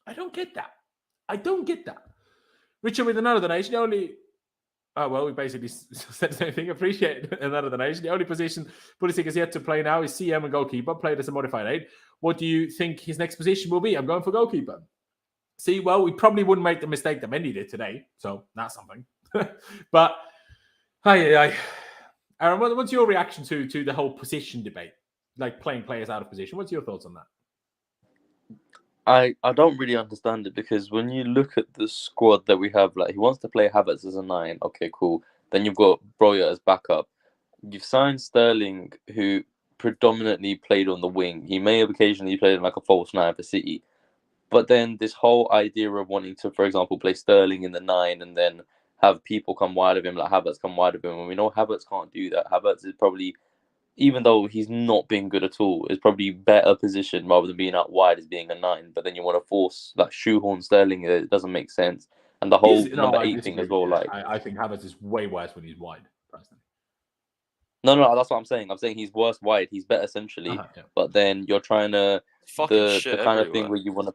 I don't get that. Richard with another donation. We basically said the same thing. Appreciate another donation. The only position Pulisic has yet to play now is CM and goalkeeper, played as a modified 8. What do you think his next position will be? I'm going for goalkeeper. See, well, we probably wouldn't make the mistake that Mendy did today, so that's something. But, Aaron, what's your reaction to the whole position debate? Like playing players out of position. What's your thoughts on that? I don't really understand it because when you look at the squad that we have, like he wants to play Havertz as a 9. Okay, cool. Then you've got Broja as backup. You've signed Sterling, who predominantly played on the wing. He may have occasionally played like a false 9 for City. But then this whole idea of wanting to, for example, play Sterling in the 9 and then have people come wide of him, like Havertz come wide of him. And we know Havertz can't do that. Havertz is probably, even though he's not been good at all, is probably better positioned rather than being out wide as being a 9. But then you want to force like shoehorn Sterling, it doesn't make sense. And the whole number 8 thing as well. Like I think Havertz is way worse when he's wide, personally. No, that's what I'm saying. I'm saying he's worse wide. He's better centrally. Yeah. But then you're trying to the kind of thing where you want to.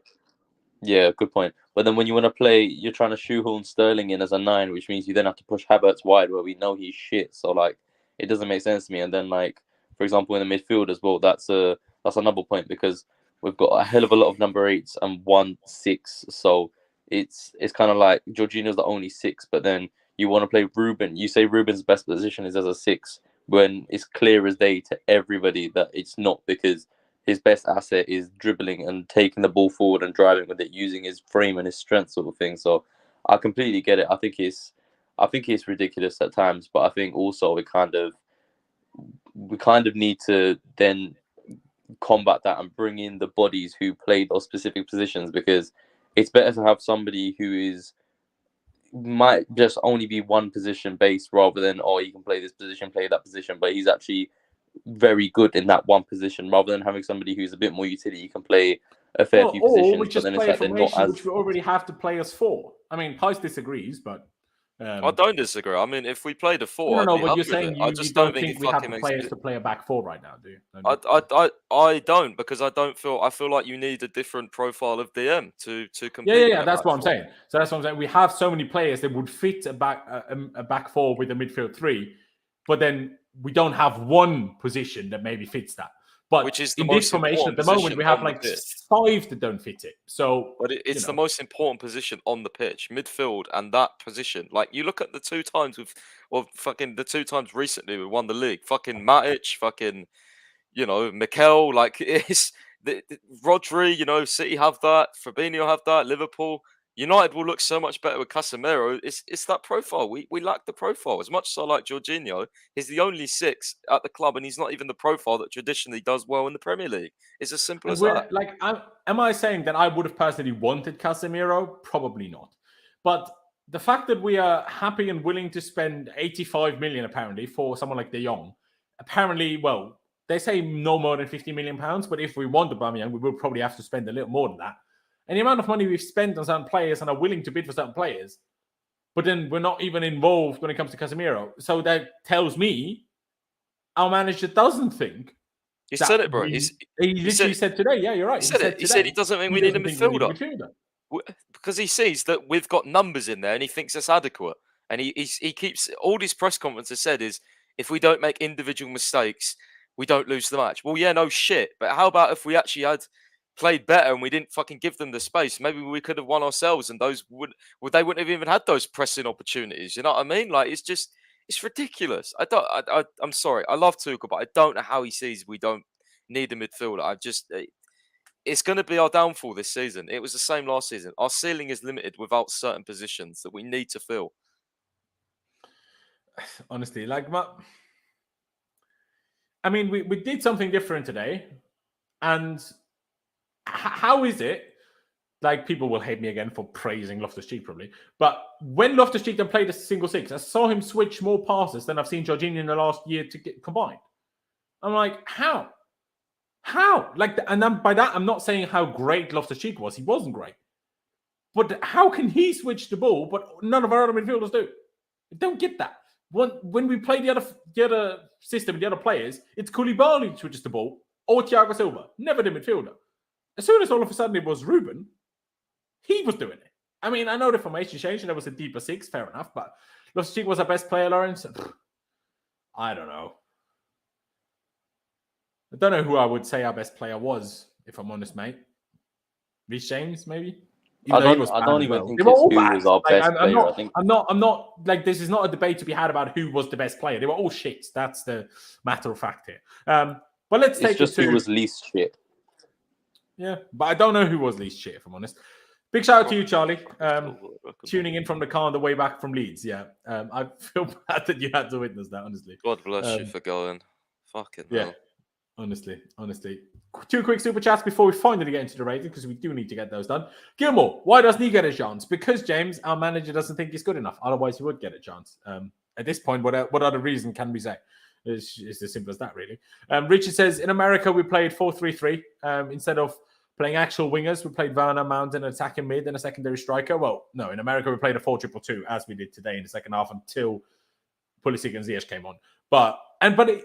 Yeah, good point. But then when you want to play, you're trying to shoehorn Sterling in as a 9, which means you then have to push Havertz wide, where we know he's shit. So like, it doesn't make sense to me. And then like, for example, in the midfield as well, that's another point because we've got a hell of a lot of number 8s and 1 6. So it's kind of like Jorginho's the only 6, but then you want to play Ruben. You say Ruben's best position is as a 6, when it's clear as day to everybody that it's not, because his best asset is dribbling and taking the ball forward and driving with it, using his frame and his strength, sort of thing. So I completely get it. I think it's ridiculous at times, but I think also we kind of need to then combat that and bring in the bodies who play those specific positions, because it's better to have somebody who might just only be one position based rather than, he can play this position, play that position, but he's actually very good in that one position, rather than having somebody who's a bit more utility. You can play a fair few positions, or just but then play it's a like they're not as... which we already have to play us for. I mean, Pice disagrees, but I don't disagree. I mean, if we played a 4, no, but you're saying you don't think we have the players to play a back 4 right now, do you? I don't, because I feel like you need a different profile of DM to compete. Yeah. That's what I'm saying. So that's what I'm saying. We have so many players that would fit a back 4 with a midfield 3, but then we don't have one position that maybe fits that. But which is in this formation at the moment, we have like 5 that don't fit it. So, but it's the most important position on the pitch, midfield, and that position. Like you look at the 2 times the 2 times recently we won the league. Fucking Matic, fucking, Mikel. Like it's Rodri. City have that. Fabinho have that. Liverpool. United will look so much better with Casemiro. It's that profile. We lack the profile. As much as I like Jorginho, he's the only 6 at the club, and he's not even the profile that traditionally does well in the Premier League. It's as simple as that. Am I saying that I would have personally wanted Casemiro? Probably not. But the fact that we are happy and willing to spend 85 million apparently for someone like De Jong, apparently, well, they say no more than 50 million pounds, but if we want Aubameyang, we will probably have to spend a little more than that. And the amount of money we've spent on certain players and are willing to bid for certain players, but then we're not even involved when it comes to Casemiro. So that tells me our manager doesn't think. He said it, bro. He literally said today, yeah, you're right. He said it. He said he doesn't think we need a midfielder. Because he sees that we've got numbers in there and he thinks it's adequate. And he keeps, all his press conferences said is, if we don't make individual mistakes, we don't lose the match. Well, yeah, no shit. But how about if we actually had played better and we didn't fucking give them the space? Maybe we could have won ourselves and they wouldn't have even had those pressing opportunities. You know what I mean? Like, it's ridiculous. I'm sorry. I love Tuchel, but I don't know how he sees we don't need a midfielder. It's going to be our downfall this season. It was the same last season. Our ceiling is limited without certain positions that we need to fill. Honestly, we did something different today. And how is it? Like, people will hate me again for praising Loftus-Cheek probably. But when Loftus-Cheek then played a single six, I saw him switch more passes than I've seen Jorginho in the last year to get combined. I'm like, how? By that, I'm not saying how great Loftus-Cheek was. He wasn't great. But how can he switch the ball, but none of our other midfielders do? I don't get that. When we play the other system, the other players, it's Koulibaly who switches the ball, or Thiago Silva, never the midfielder. As soon as all of a sudden it was Ruben, he was doing it. I mean, I know the formation changed and there was a deeper six, fair enough, but Loftus-Cheek was our best player, Laurenz. I don't know. I don't know who I would say our best player was, if I'm honest, mate. Reece James, maybe? I don't even think it's who was our best player. I'm not like, this is not a debate to be had about who was the best player. They were all shit. That's the matter of fact here. But let's take it to who was least shit. Yeah, but I don't know who was least shit, if I'm honest. Big shout out to you, Charlie. Tuning in from the car on the way back from Leeds. Yeah, I feel bad that you had to witness that, honestly. God bless you for going. Fucking hell. Yeah. Honestly. 2 quick super chats before we finally get into the rating, because we do need to get those done. Gilmore, why doesn't he get a chance? Because, James, our manager doesn't think he's good enough. Otherwise, he would get a chance. At this point, what other reason can we say? It's as simple as that, really. Richard says, in America, we played 4-3-3. Instead of playing actual wingers, we played Werner, Mount, an attacking mid, and a secondary striker. Well, no, in America, we played a 4-2-2, as we did today in the second half, until Pulisic and Ziyech came on. But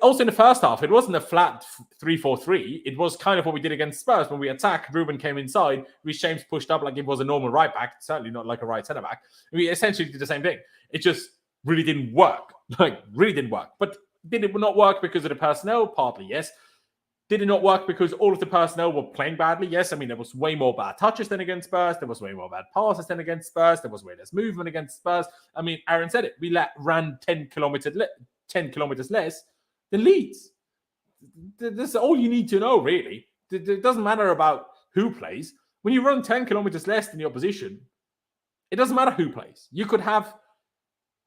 also in the first half, it wasn't a flat 3-4-3. It was kind of what we did against Spurs. When we attacked, Ruben came inside, Reece James pushed up like it was a normal right back, certainly not like a right centre back. We essentially did the same thing. It just really didn't work. But did it not work because of the personnel? Partly, yes. Did it not work because all of the personnel were playing badly? Yes. I mean, there was way more bad touches than against Spurs. There was way more bad passes than against Spurs. There was way less movement against Spurs. I mean, Aaron said it. We ran 10 kilometers less than Leeds. That's all you need to know, really. It doesn't matter about who plays. When you run 10 kilometers less than the opposition, it doesn't matter who plays. You could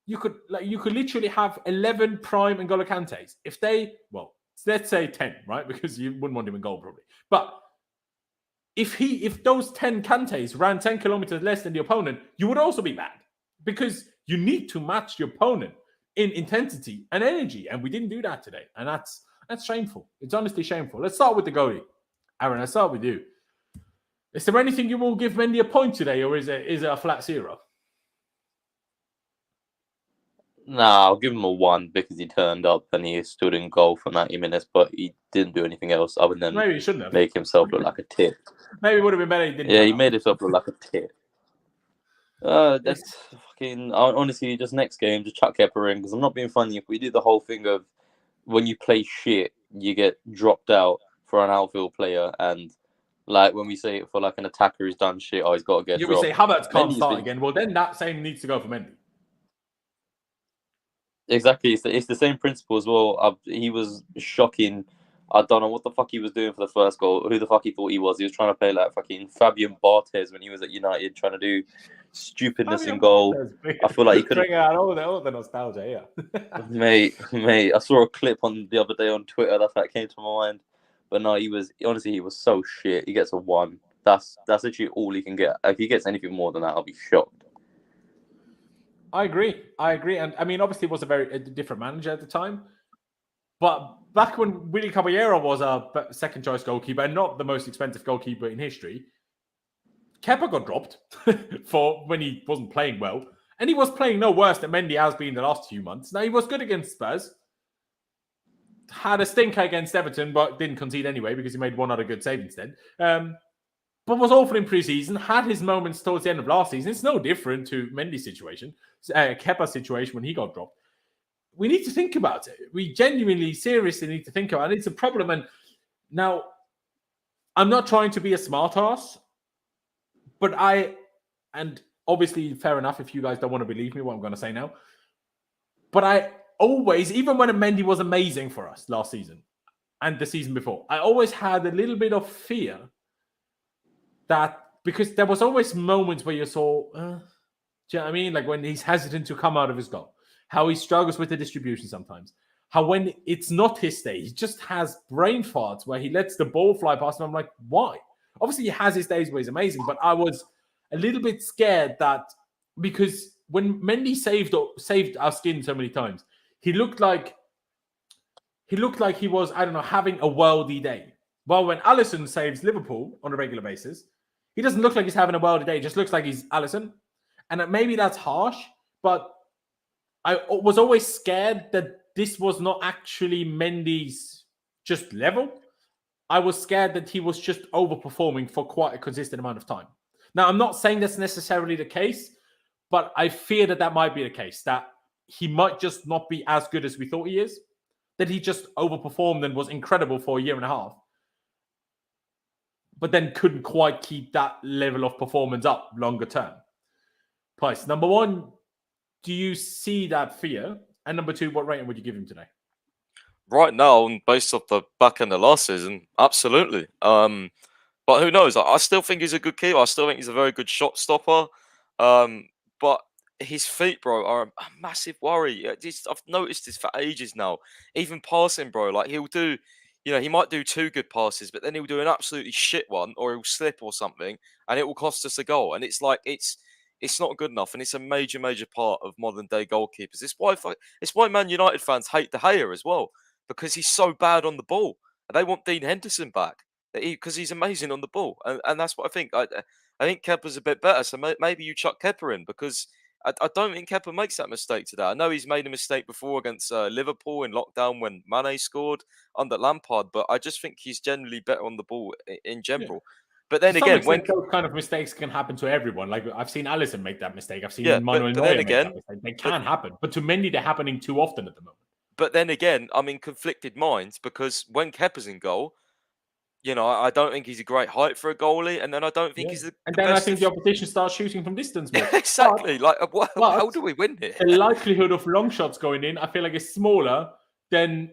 literally have 11 prime N'Golo Kantés. Let's say 10, right? Because you wouldn't want him in goal, probably. But if those 10 Kantés ran 10 kilometers less than the opponent, you would also be bad. Because you need to match the opponent in intensity and energy. And we didn't do that today. And that's shameful. It's honestly shameful. Let's start with the goalie. Aaron, let's start with you. Is there anything you will give Mendy a point today, or is it a flat 0? Nah, I'll give him a 1 because he turned up and he stood in goal for 90 minutes, but he didn't do anything else other than maybe he shouldn't have. Make himself look like a tit. Maybe it would have been better he didn't. Yeah, he made himself look like a tit. That's fucking... Honestly, just next game, just chuck Kepa in, because I'm not being funny. If we do the whole thing of when you play shit, you get dropped out for an outfield player, and like when we say it for like an attacker who's done shit, he's got to get dropped. You say Havertz can't start again. Well, then that same needs to go for Mendy. Exactly, it's the same principle as well. He was shocking. I don't know what the fuck he was doing for the first goal. Who the fuck he thought he was? He was trying to play like fucking Fabian Barthez when he was at United, trying to do stupidness in goal. I feel like he could bring out all the nostalgia. Yeah, mate. I saw a clip on the other day on Twitter. That's how it came to my mind. But no, he was so shit. He gets a 1. That's literally all he can get. If he gets anything more than that, I'll be shocked. I agree. And I mean, obviously, it was a different manager at the time. But back when Willy Caballero was a second choice goalkeeper and not the most expensive goalkeeper in history, Kepa got dropped for when he wasn't playing well. And he was playing no worse than Mendy has been the last few months. Now, he was good against Spurs. Had a stinker against Everton, but didn't concede anyway because he made one other good save instead. But was awful in pre-season. Had his moments towards the end of last season. It's no different to Mendy's situation, Kepa's situation when he got dropped. We need to think about it. We genuinely, seriously need to think about it. It's a problem. And now, I'm not trying to be a smartass, but and obviously, fair enough if you guys don't want to believe me what I'm going to say now. But I always, even when Mendy was amazing for us last season and the season before, I always had a little bit of fear that because there was always moments where you saw, do you know what I mean? Like when he's hesitant to come out of his goal, how he struggles with the distribution sometimes, how when it's not his day, he just has brain farts where he lets the ball fly past him. I'm like, why? Obviously, he has his days where he's amazing, but I was a little bit scared that because when Mendy saved our skin so many times, he looked like he was, I don't know, having a worldy day. Well, when Alisson saves Liverpool on a regular basis, he doesn't look like he's having a worldy day. He just looks like he's Alisson. And maybe that's harsh, but I was always scared that this was not actually Mendy's just level. I was scared that he was just overperforming for quite a consistent amount of time. Now, I'm not saying that's necessarily the case, but I fear that might be the case, that he might just not be as good as we thought he is, that he just overperformed and was incredible for a year and a half, but then couldn't quite keep that level of performance up longer term. Price, number one, do you see that fear? And number two, what rating would you give him today? Right now, based off the back end of last season, absolutely. But who knows? I still think he's a good keeper. I still think he's a very good shot stopper. But his feet, bro, are a massive worry. I've noticed this for ages now. Even passing, bro, like he'll do, he might do two good passes, but then he'll do an absolutely shit one, or he'll slip or something, and it will cost us a goal. And it's like it's not good enough, and it's a major part of modern day goalkeepers. It's why Man United fans hate De Gea as well, because he's so bad on the ball, and they want Dean Henderson back because he's amazing on the ball, and that's what I think. I think Kepa's a bit better, so maybe you chuck Kepa in because I don't think Kepa makes that mistake today. I know he's made a mistake before against Liverpool in lockdown when Mane scored under Lampard, but I just think he's generally better on the ball in general. Yeah. But then again, when those kind of mistakes can happen to everyone, like I've seen Alisson make that mistake, I've seen Manuel Neuer make that mistake. They can happen, but to Mendy, they're happening too often at the moment. But then again, I'm in conflicted minds because when Kepa's in goal, I don't think he's a great height for a goalie, and then I don't think he's the and then I think the opposition starts shooting from distance more. Exactly. But how do we win here? The likelihood of long shots going in, I feel like, is smaller than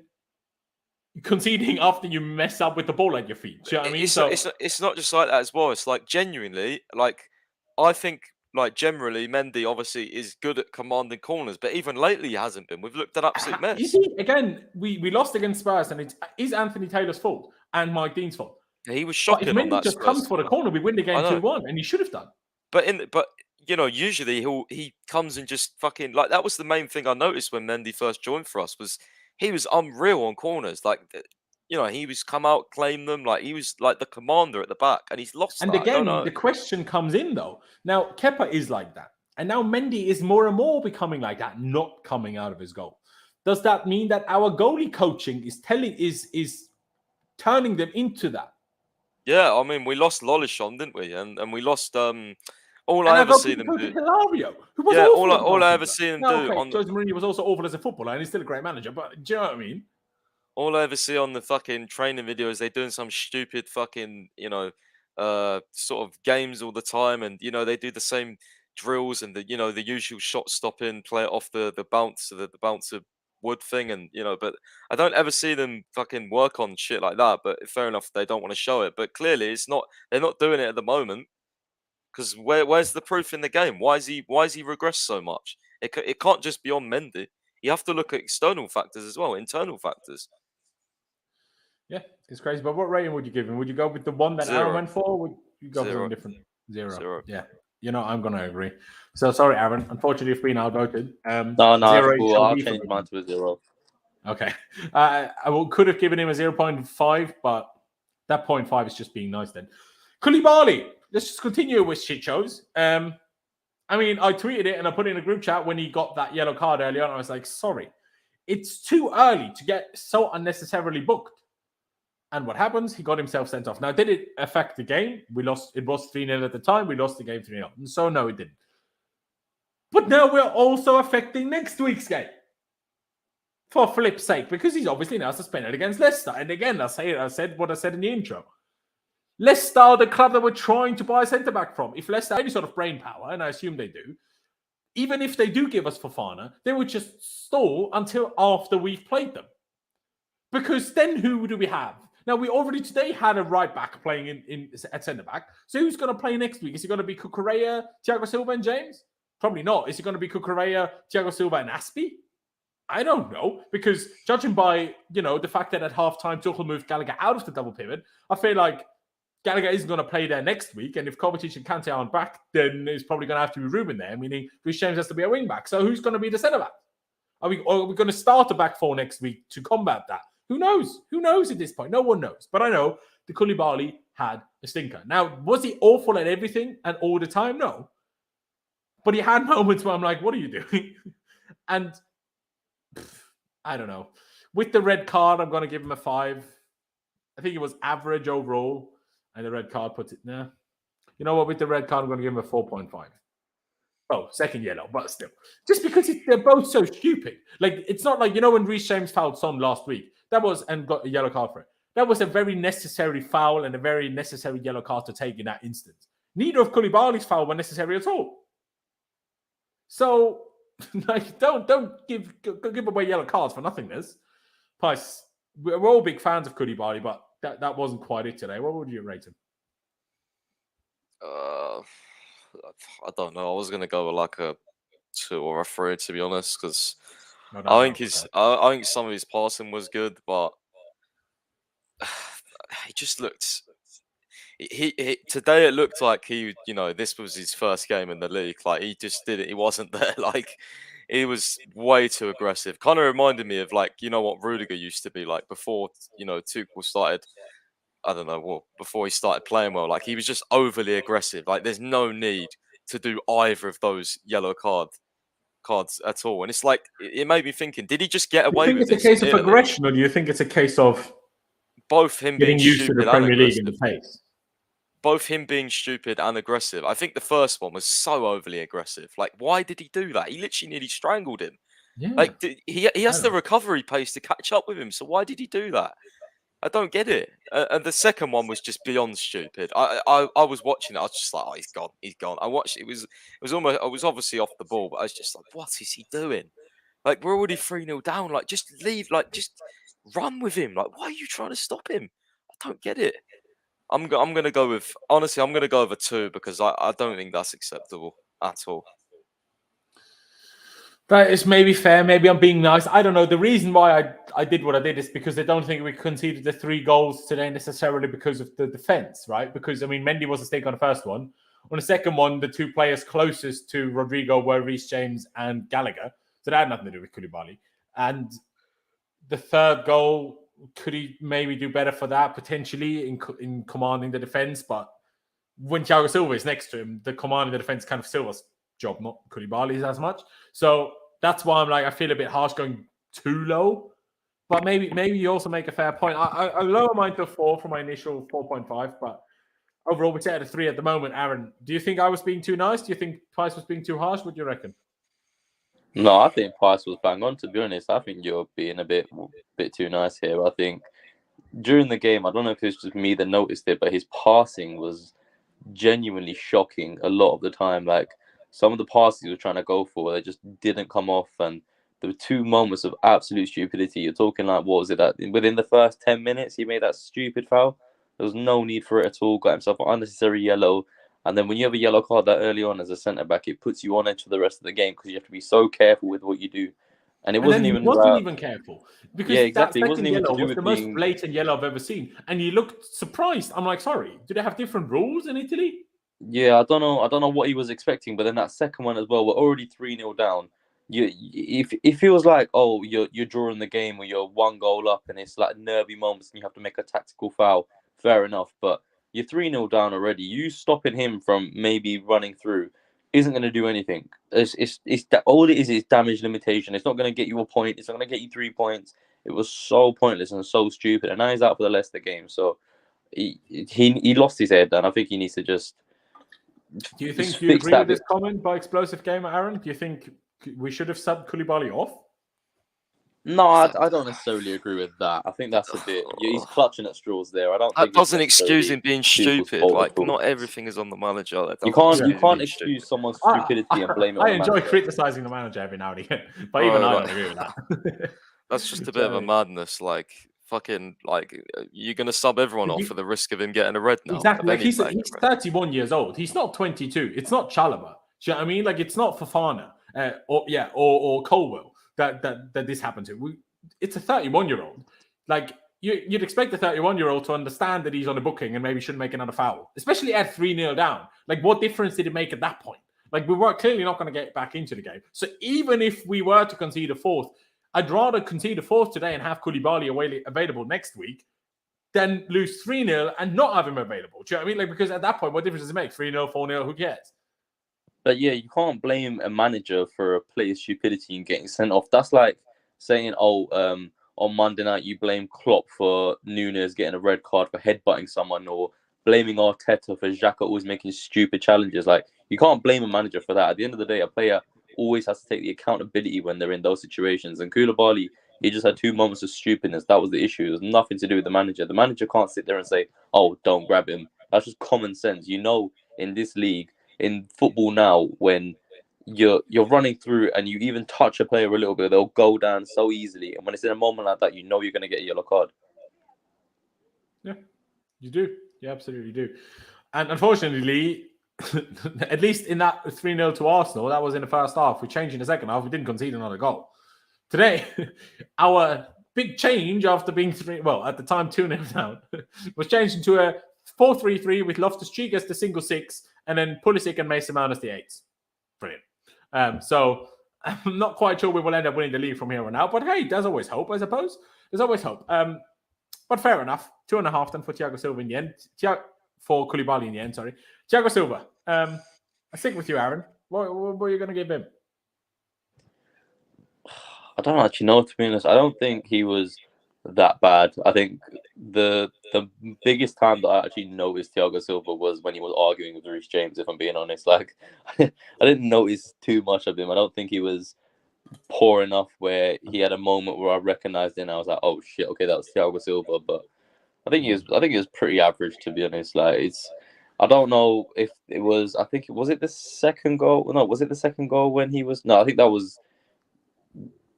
conceding after you mess up with the ball at your feet. Do you know what I mean? It's not just like that as well. It's like genuinely, I think generally Mendy obviously is good at commanding corners, but even lately he hasn't been. We've looked at absolute mess. You see, again, we lost against Spurs, and it is Anthony Taylor's fault and Mike Dean's fault. Yeah, he was shocking but if on Mendy that. Just comes for the corner, we win the game 2-1, and he should have done. But usually he comes and just fucking that was the main thing I noticed when Mendy first joined for us was he was unreal on corners. He was come out, claim them, he was like the commander at the back, and he's lost. And again, the question comes in though. Now Kepa is like that, and now Mendy is more and more becoming like that, not coming out of his goal. Does that mean that our goalie coaching is turning them into that? Yeah, I mean, we lost Lolishon, didn't we? And we lost all I ever see them do. Hilario, who was all I ever see them do. Jose Mourinho was also awful as a footballer, and he's still a great manager. But do you know what I mean? All I ever see on the fucking training videos, they're doing some stupid fucking, sort of games all the time, and they do the same drills and the usual shot stopping, play it off the bounce, the bouncer wood thing, and but I don't ever see them fucking work on shit like that. But fair enough, they don't want to show it. But clearly, they're not doing it at the moment. Because where's the proof in the game? Why is he regressed so much? It can't just be on Mendy. You have to look at external factors as well, internal factors. Yeah, it's crazy. But what rating would you give him? Would you go with the one that Aaron went for? Or would you go for something different? Zero. Yeah. I'm going to agree. So sorry, Aaron. Unfortunately, you've been outvoted. No, Zero it's cool. HLB I'll for change me. mine to a 0. Okay. Could have given him a 0.5, but that 0.5 is just being nice then. Koulibaly. Let's just continue with shit shows. I tweeted it and I put it in a group chat when he got that yellow card earlier on. I was like, sorry. It's too early to get so unnecessarily booked. And what happens? He got himself sent off. Now, did it affect the game? We lost. It was 3-0 at the time. We lost the game 3-0. So, no, it didn't. But now we're also affecting next week's game. For flip's sake, because he's obviously now suspended against Leicester. And again, I said what I said in the intro. Leicester are the club that we're trying to buy a centre-back from. If Leicester have any sort of brain power, and I assume they do, even if they do give us Fofana, they would just stall until after we've played them. Because then who do we have? Now, we already today had a right-back playing at centre-back. So who's going to play next week? Is it going to be Cucurella, Thiago Silva and James? Probably not. Is it going to be Cucurella, Thiago Silva and Aspie? I don't know, because judging by, the fact that at halftime Tuchel moved Gallagher out of the double pivot, I feel like Gallagher isn't going to play there next week. And if Kovacic and Kante aren't back, then it's probably going to have to be Ruben there, meaning Reece James has to be a wing back. So who's going to be the centre back? Are we going to start a back four next week to combat that? Who knows? Who knows at this point? No one knows. But I know the Koulibaly had a stinker. Now, was he awful at everything and all the time? No. But he had moments where I'm like, what are you doing? And I don't know. With the red card, I'm going to give him a 5. I think it was average overall. And the red card puts it there. You know what? With the red card, I'm going to give him a 4.5. Oh, second yellow, but still. Just because they're both so stupid. Like, it's not like, when Reece James fouled Son last week, and got a yellow card for it. That was a very necessary foul and a very necessary yellow card to take in that instance. Neither of Koulibaly's foul were necessary at all. So, don't give away yellow cards for nothingness. Plus, we're all big fans of Koulibaly, but that wasn't quite it today. What would you rate him? I don't know. I was going to go with like a 2 or a 3, to be honest, because I think some of his passing was good, but he just looked. Today it looked like this was his first game in the league. Like he just did it. He wasn't there. Like he was way too aggressive. Kind of reminded me of what Rodrigo used to be like before. Tuchel started. I don't know. Well, before he started playing well, like he was just overly aggressive. Like there's no need to do either of those yellow cards at all. And it's like it made me thinking: did he just get away with this? Do you think it's a case of aggression, or do you think it's a case of both him being used to the Premier League in the pace? Both him being stupid and aggressive. I think the first one was so overly aggressive. Like, why did he do that? He literally nearly strangled him. Yeah. Like, he has the recovery pace to catch up with him. So why did he do that? I don't get it. And the second one was just beyond stupid. I was watching it. I was just like, oh, he's gone. He's gone. I watched it. I was obviously off the ball, but I was just like, what is he doing? Like, we're already 3-0 down. Like, just leave. Like, just run with him. Like, why are you trying to stop him? I don't get it. I'm going to go with, honestly, I'm going to go with a 2 because I don't think that's acceptable at all. That is maybe fair. Maybe I'm being nice. I don't know. The reason why I did what I did is because I don't think we conceded the 3 goals today necessarily because of the defense, right? Because, Mendy was a stake on the first one. On the second one, the 2 players closest to Rodrigo were Reece James and Gallagher. So that had nothing to do with Koulibaly. And the third goal, could he maybe do better for that potentially in commanding the defense? But when Thiago Silva is next to him, the commanding the defense kind of Silva's job, not Koulibaly's as much. So that's why I'm like, I feel a bit harsh going too low. But maybe you also make a fair point. I lower mine to 4 from my initial 4.5, but overall we set at a 3 at the moment. Aaron, do you think I was being too nice? Do you think Price was being too harsh? What do you reckon? No, I think Price was bang on, to be honest. I think you're being a bit too nice here. I think during the game, I don't know if it's just me that noticed it, but his passing was genuinely shocking a lot of the time. Like, some of the passes he was trying to go for, they just didn't come off. And there were 2 moments of absolute stupidity. You're talking like, what was it? That within the first 10 minutes, he made that stupid foul. There was no need for it at all. Got himself an unnecessary yellow. And then when you have a yellow card that early on as a centre-back, it puts you on edge for the rest of the game because you have to be so careful with what you do. And it wasn't even careful. Because exactly. That second yellow was the most blatant yellow I've ever seen. And you looked surprised. I'm like, sorry, do they have different rules in Italy? Yeah, I don't know what he was expecting, but then that second one as well, we're already 3-0 down. If it feels like, oh, you're drawing the game or you're 1 goal up and it's like nervy moments and you have to make a tactical foul, fair enough. But you're 3-0 down already. You stopping him from maybe running through isn't going to do anything. It's that all it is damage limitation. It's not going to get you a point. It's not going to get you 3 points. It was so pointless and so stupid. And now he's out for the Leicester game. So he lost his head, and I think he needs to just. Do you agree with this comment by Explosive Gamer, Aaron? Do you think we should have subbed Koulibaly off? No, I don't necessarily agree with that. I think that's a bit. He's clutching at straws there. I don't. That think doesn't excuse him being stupid. Like, not everything is on the manager. You can't excuse someone's stupidity and blame it on the manager. I enjoy criticizing the manager every now and again, but even I don't agree with that. That's just a bit of a madness. Like, fucking, like, you're going to sub everyone off for the risk of him getting a red now. Exactly. Like he's 31 years old. He's not 22. It's not Chalobah. Do you know what I mean? Like, it's not Fofana or Colwell that this happened to. It's a 31-year-old. Like, you'd expect a 31-year-old to understand that he's on a booking and maybe shouldn't make another foul, especially at 3-0 down. Like, what difference did it make at that point? Like, we were clearly not going to get back into the game. So even if we were to concede a fourth, I'd rather concede a fourth today and have Koulibaly available next week than lose 3-0 and not have him available. Do you know what I mean? Like, because at that point, what difference does it make? 3-0, 4-0, who cares? But yeah, you can't blame a manager for a player's stupidity and getting sent off. That's like saying, on Monday night you blame Klopp for Núñez getting a red card for headbutting someone, or blaming Arteta for Xhaka always making stupid challenges. Like, you can't blame a manager for that. At the end of the day, a player always has to take the accountability when they're in those situations. And Koulibaly, he just had 2 moments of stupidness. That was the issue. It was nothing to do with the manager. The manager can't sit there and say, oh, don't grab him. That's just common sense. You know, in this league, in football now, when you're running through and you even touch a player a little bit, they'll go down so easily. And when it's in a moment like that, you know you're going to get a yellow card. Yeah, you do. You absolutely do. And unfortunately, at least in that 3-0 to Arsenal, that was in the first half. We changed in the second half. We didn't concede another goal. Today, our big change after being at the time 2-0 down, was changed into a 4-3-3 with Loftus-Cheek as the single six, and then Pulisic and Mason Mount as the eights. Brilliant. So I'm not quite sure we will end up winning the league from here on out, but hey, there's always hope, I suppose. There's always hope. But fair enough. 2.5 then for Thiago Silva in the end. For Koulibaly in the end, sorry. Thiago Silva. I stick with you, Aaron. What are you going to give him? I don't actually know, to be honest. I don't think he was that bad. I think the biggest time that I actually noticed Thiago Silva was when he was arguing with Reece James, if I'm being honest. Like, I didn't notice too much of him. I don't think he was poor enough where he had a moment where I recognized him and I was like, oh shit, okay, that was Thiago Silva. But I think he was pretty average, to be honest. Like, I don't know if it was. I think was it the second goal? No, was it the second goal when he was? No, I think that was.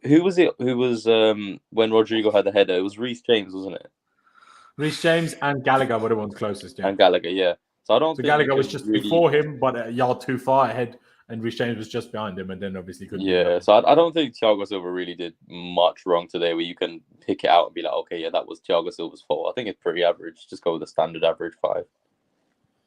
Who was it? Who was when Rodrigo had the header? It was Reece James, wasn't it? Reece James and Gallagher were the ones closest. Yeah. And Gallagher, yeah. So I don't. So Gallagher was just before him, but a yard too far ahead, and Reece James was just behind him, and then obviously couldn't. Yeah. So I don't think Thiago Silva really did much wrong today, where you can pick it out and be like, okay, yeah, that was Thiago Silva's fault. I think it's pretty average. Just go with the standard average 5.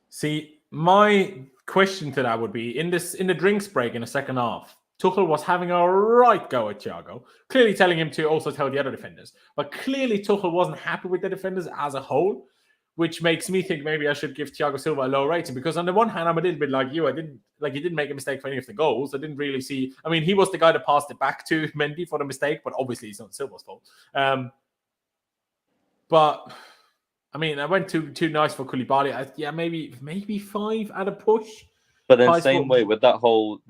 See, my question to that would be in the drinks break in the second half, Tuchel was having a right go at Thiago, clearly telling him to also tell the other defenders. But clearly Tuchel wasn't happy with the defenders as a whole, which makes me think maybe I should give Thiago Silva a low rating, because on the one hand, I'm a little bit like you. He didn't make a mistake for any of the goals. I didn't really see. I mean, he was the guy that passed it back to Mendy for the mistake, but obviously it's not Silva's fault. But I mean, I went too nice for Koulibaly. Maybe 5 at a push. But then same way with the whole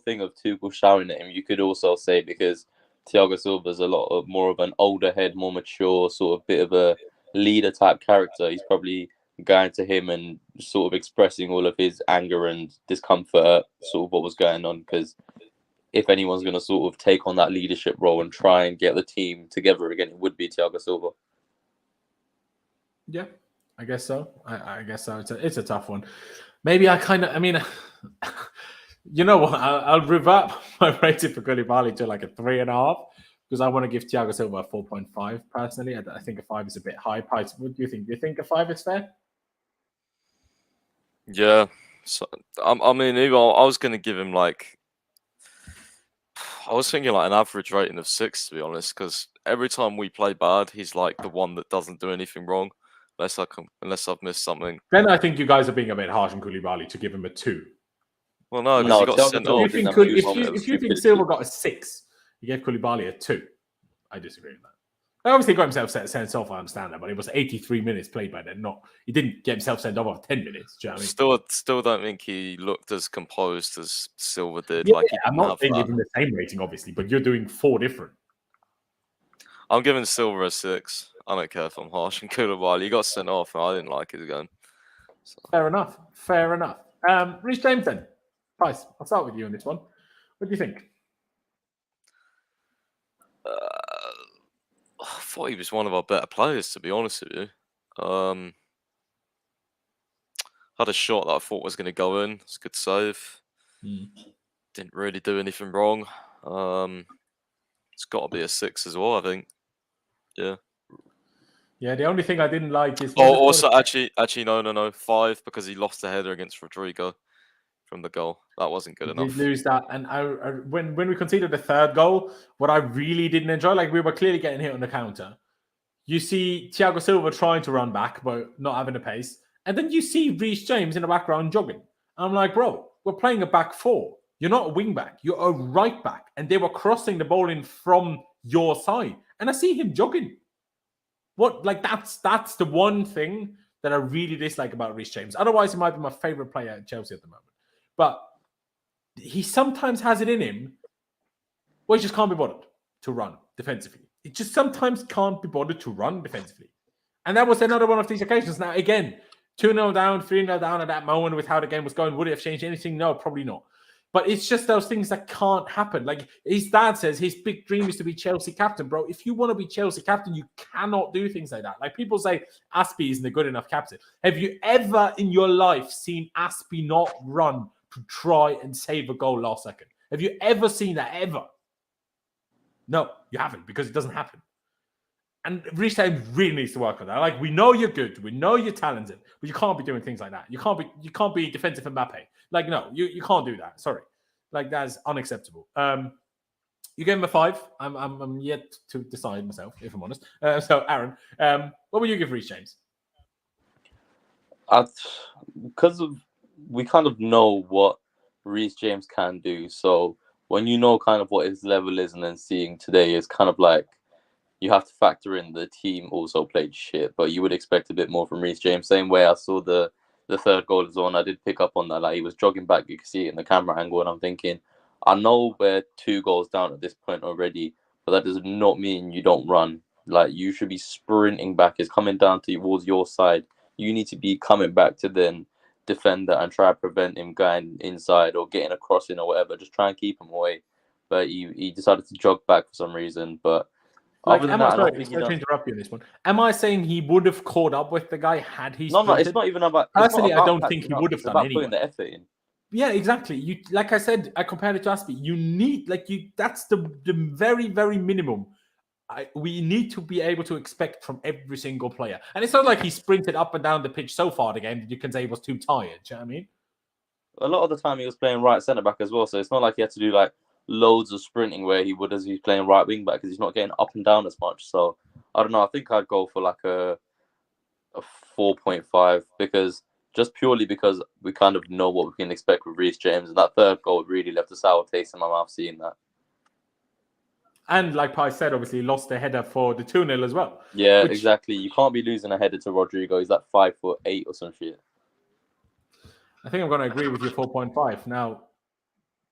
thing of Tuchel shouting at him, you could also say, because Thiago Silva's a lot more of an older head, more mature, sort of bit of a leader type character. He's probably going to him and sort of expressing all of his anger and discomfort at sort of what was going on. Because if anyone's going to sort of take on that leadership role and try and get the team together again, it would be Thiago Silva. Yeah, I guess so. I guess so. It's a tough one. Maybe you know what? I'll revert my rating for Koulibaly to like a 3.5, because I want to give Thiago Silva a 4.5 personally. I think a 5 is a bit high. Price. What do you think? Do you think a 5 is fair? Yeah, So, I mean, I was going to give him like, I was thinking like an average rating of 6, to be honest, because every time we play bad, he's like the one that doesn't do anything wrong, unless I've missed something. Then I think you guys are being a bit harsh on Koulibaly to give him a 2. Well, no, because he got Thiago sent Silva off. If you think Silva got a 6, you gave Koulibaly a 2. I disagree with that. Obviously, he got himself sent off. I understand that, but it was 83 minutes played by then. He didn't get himself sent off after 10 minutes. Do you know what I mean? Still don't think he looked as composed as Silva did. Yeah, like he I'm not saying give him the same rating, obviously, but you're doing 4 different. I'm giving Silva a 6. I don't care if I'm harsh on Koulibaly. He got sent off, and I didn't like it again. So. Fair enough. Reece James then. Price, I'll start with you on this one. What do you think? I thought he was one of our better players, to be honest with you. Had a shot that I thought was going to go in. It's a good save. Didn't really do anything wrong. It's got to be a 6 as well, I think. Yeah. Yeah, the only thing I didn't like is... Actually, no, 5, because he lost the header against Rodrigo from the goal. That wasn't good enough. Did lose that, and when we conceded the 3rd goal, what I really didn't enjoy, like we were clearly getting hit on the counter. You see Thiago Silva trying to run back, but not having the pace, and then you see Reece James in the background jogging. I'm like, bro, we're playing a back 4. You're not a wing back. You're a right back, and they were crossing the ball in from your side, and I see him jogging. What? Like that's the one thing that I really dislike about Reece James. Otherwise, he might be my favorite player at Chelsea at the moment, but he sometimes has it in him where he just can't be bothered to run defensively. It just sometimes can't be bothered to run defensively. And that was another one of these occasions. Now, again, 2-0 down, 3-0 down at that moment with how the game was going. Would it have changed anything? No, probably not. But it's just those things that can't happen. Like his dad says, his big dream is to be Chelsea captain. Bro, if you want to be Chelsea captain, you cannot do things like that. Like people say, Aspie isn't a good enough captain. Have you ever in your life seen Aspie not run to try and save a goal last second? Have you ever seen that? Ever? No, you haven't, because it doesn't happen. And Reece James really needs to work on that. Like, we know you're good, we know you're talented, but you can't be doing things like that. You can't be defensive Mbappe. Like, no, you can't do that. Sorry, like that's unacceptable. You gave him a 5. I'm yet to decide myself, if I'm honest. So, Aaron, what would you give Reece James? Because we kind of know what Reece James can do. So when you know kind of what his level is, and then seeing today is kind of like, you have to factor in the team also played shit, but you would expect a bit more from Reece James. Same way I saw the 3rd goal as well, and I did pick up on that. Like, he was jogging back, you could see it in the camera angle, and I'm thinking, I know we're 2 goals down at this point already, but that does not mean you don't run. Like, you should be sprinting back. It's coming down towards your side. You need to be coming back to then defend that and try to prevent him going inside or getting a crossing or whatever. Just try and keep him away. But he decided to jog back for some reason. But like, sorry to interrupt you on this one. Am I saying he would have caught up with the guy had he sprinted? No, it's not even about... Personally, I don't think he would have done anyway. Putting the effort in. Yeah, exactly. You, like I said, I compared it to Aspie. You need, that's the very, very minimum we need to be able to expect from every single player. And it's not like he sprinted up and down the pitch so far the game that you can say he was too tired. Do you know what I mean? A lot of the time he was playing right centre-back as well, so it's not like he had to do like loads of sprinting where he would as he's playing right wing back, because he's not getting up and down as much. So I don't know. I think I'd go for like a 4.5, because purely because we kind of know what we can expect with Reece James, and that 3rd goal really left a sour taste in my mouth seeing that. And like Pi said, obviously lost the header for the 2-0 as well. Yeah, exactly. You can't be losing a header to Rodrigo. He's like 5'8" or some shit. I think I'm going to agree with you, 4.5. Now,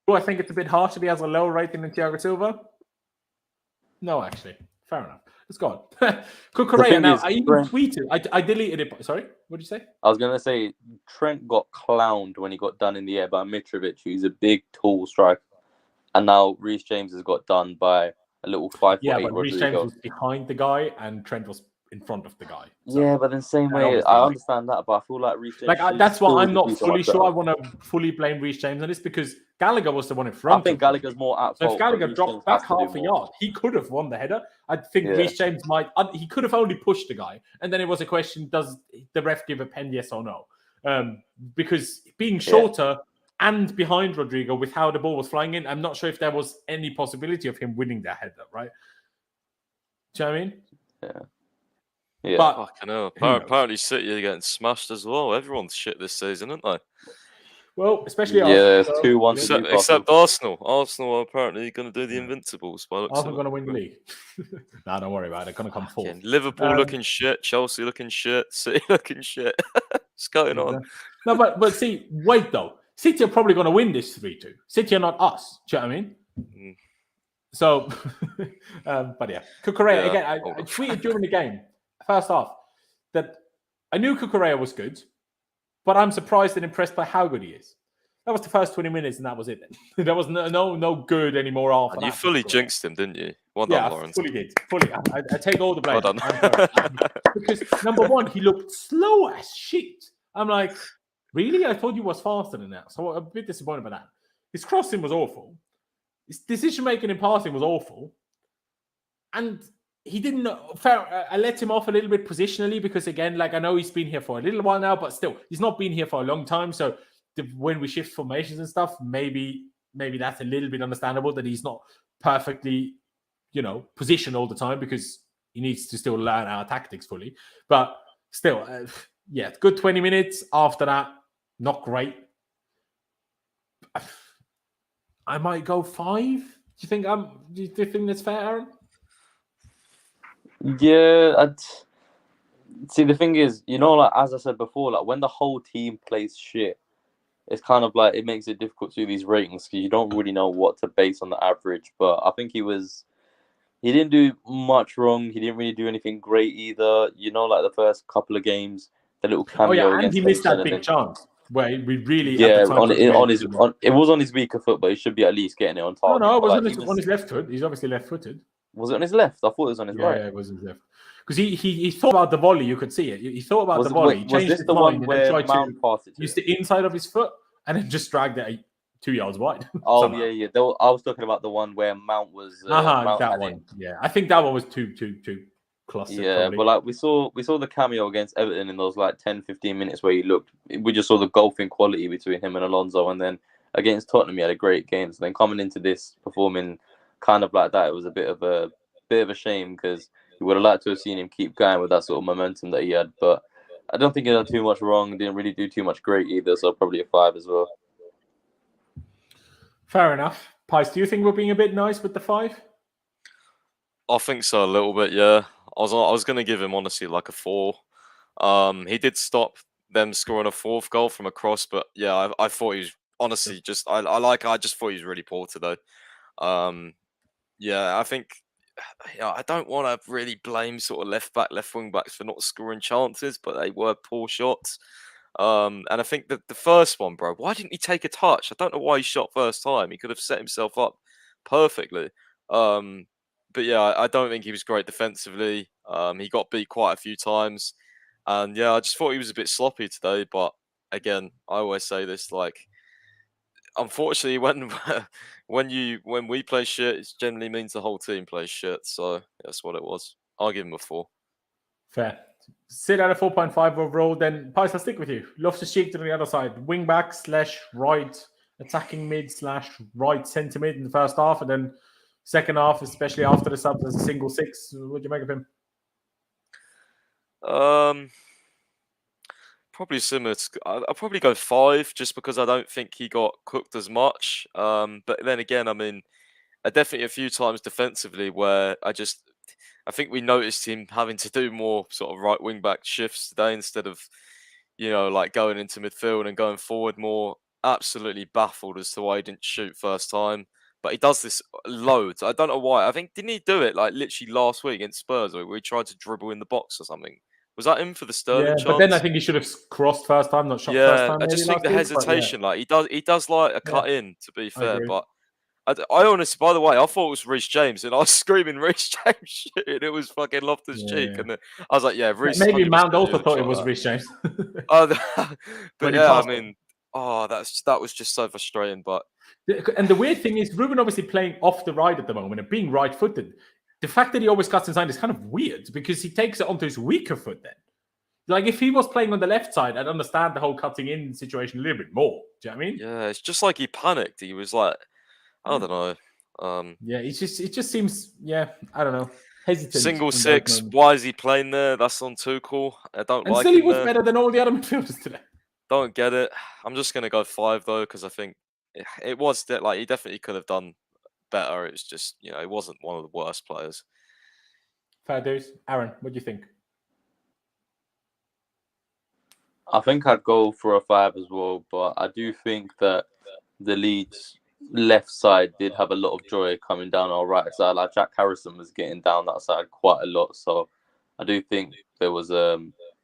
do I think it's a bit harsh that he has a lower rating than Thiago Silva? No, actually. Fair enough. Let's go on. Cucurella, now, I even tweeted. I deleted it. Sorry? What did you say? I was going to say, Trent got clowned when he got done in the air by Mitrovic, who's a big, tall striker. And now Reece James has got done by a little 5'8" Yeah, but Rodrigo. Reece James was behind the guy and Trent was in front of the guy. So, yeah, but in the same way, I understand that, but I feel like Reece James... that's why I'm not fully sure I want to fully blame Reece James on this, because Gallagher was the one in front. I think Gallagher's more at fault. So if Gallagher dropped back half a yard, he could have won the header. I think Reece James might... He could have only pushed the guy. And then it was a question, does the ref give a pen, yes or no? because being shorter and behind Rodrigo with how the ball was flying in, I'm not sure if there was any possibility of him winning that header, right? Do you know what I mean? Yeah. But Fucking hell. who knows? Apparently City are getting smashed as well. Everyone's shit this season, aren't they? well, especially Yeah, Arsenal, it's 2-1 to Except, Newcastle. except Arsenal. Arsenal are apparently going to do the Invincibles. By the looks Arsenal of going to it. win the league. Nah, don't worry about it. They're going to come fourth. Fucking Liverpool looking shit. Chelsea looking shit. City looking shit. What's going on? No, but see, wait though. City are probably going to win this 3-2. City are not us. Do you know what I mean? Mm. So, but yeah, Cucurella, Yeah, again, I tweeted during the game, first half, that I knew Cucurella was good, but I'm surprised and impressed by how good he is. That was the first 20 minutes, and that was it then. There was no good anymore after And that. you fully Cucurella. jinxed him, didn't you? Well Yeah, done, I Laurenz. fully did. Fully. I take all the blame. Well done. I'm sorry. Because number one, he looked slow as shit. I'm like, really? I thought you was faster than that. So I'm a bit disappointed by that. His crossing was awful. His decision making in passing was awful. And he didn't. I let him off a little bit positionally because, again, like I know he's been here for a little while now, but still, he's not been here for a long time. So when we shift formations and stuff, maybe that's a little bit understandable that he's not perfectly, positioned all the time because he needs to still learn our tactics fully. But still, good 20 minutes. After that, not great. I might go 5. Do you think that's fair, Aaron? Yeah, see, the thing is, like as I said before, like when the whole team plays shit, it's kind of like it makes it difficult to do these ratings because you don't really know what to base on the average. But I think he didn't do much wrong. He didn't really do anything great either. Like the first couple of games, the little cameo and against he missed that Everton, big chance where we really yeah, at the time it was on his weaker foot, but he should be at least getting it on target. No, it was But, on his left foot. He's obviously left-footed. Was it on his left? I thought it was on his right. Yeah, it was his left. Because he thought about the volley. You could see it. He thought about the volley. Was this the one where Mount passed it to use the inside of his foot and then just dragged it 2 yards wide? Oh yeah. I was talking about the one where Mount was. Mount that one. Yeah, I think that one was too clustered. Yeah, probably. but like we saw the cameo against Everton in those like 10-15 minutes where we just saw the golfing quality between him and Alonso, and then against Tottenham he had a great game. So then coming into this performing kind of like that, it was a bit of a shame because we would have liked to have seen him keep going with that sort of momentum that he had. But I don't think he did too much wrong. Didn't really do too much great either. So probably a 5 as well. Fair enough. Pies, do you think we're being a bit nice with the 5? I think so, a little bit, yeah. I was going to give him, honestly, like a 4. He did stop them scoring a 4th goal from a cross, but yeah, I thought he was, honestly, I just thought he was really poor today. Yeah, I think, I don't want to really blame sort of left back, left wing backs for not scoring chances, but they were poor shots. And I think that the first one, bro, why didn't he take a touch? I don't know why he shot first time. He could have set himself up perfectly. But yeah, I don't think he was great defensively. He got beat quite a few times. And yeah, I just thought he was a bit sloppy today. But again, I always say this, like, unfortunately, when we play shit, it generally means the whole team plays shit. So that's what it was. I'll give him a 4. Fair. Sit at a 4.5 overall. Then, Pies, I'll stick with you. Loftus-Cheek to the other side. Wing back / right attacking mid / right centre mid in the first half. And then second half, especially after the subs, as a single 6. What do you make of him? Probably similar. I'll probably go 5 just because I don't think he got cooked as much. But then again, I mean, definitely a few times defensively where I think we noticed him having to do more sort of right wing back shifts today instead of, like going into midfield and going forward more. Absolutely baffled as to why he didn't shoot first time. But he does this loads. I don't know why. I think, didn't he do it like literally last week against Spurs where he tried to dribble in the box or something? Was that him for the Sterling chance? But then I think he should have crossed first time, not shot first time. I just think the hesitation, like he does like a cut in, to be fair. But I honestly, by the way, I thought it was Reece James, and I was screaming Reece James shit, and it was fucking Loftus-Cheek, and I was like, yeah, Reece. Maybe Mount also thought it was Reece James. But yeah, I mean, that was just so frustrating. But and the weird thing is, Ruben obviously playing off the right at the moment and being right-footed. The fact that he always cuts inside is kind of weird because he takes it onto his weaker foot then. Like, if he was playing on the left side, I'd understand the whole cutting in situation a little bit more. Do you know what I mean? Yeah, it's just like he panicked. He was like, I don't know. Yeah, it just seems, I don't know, hesitant Single in those six. moments. Why is he playing there? That's on Tuchel. I don't And like still, he him was there. better than all the other midfielders today. Don't get it. I'm just gonna go 5 though, because I think it was like he definitely could have done better. It's just it wasn't one of the worst players. Fair dues. Aaron, what do you think? I think I'd go for a 5 as well, but I do think that the Leeds left side did have a lot of joy coming down our right side. Like Jack Harrison was getting down that side quite a lot, so I do think there was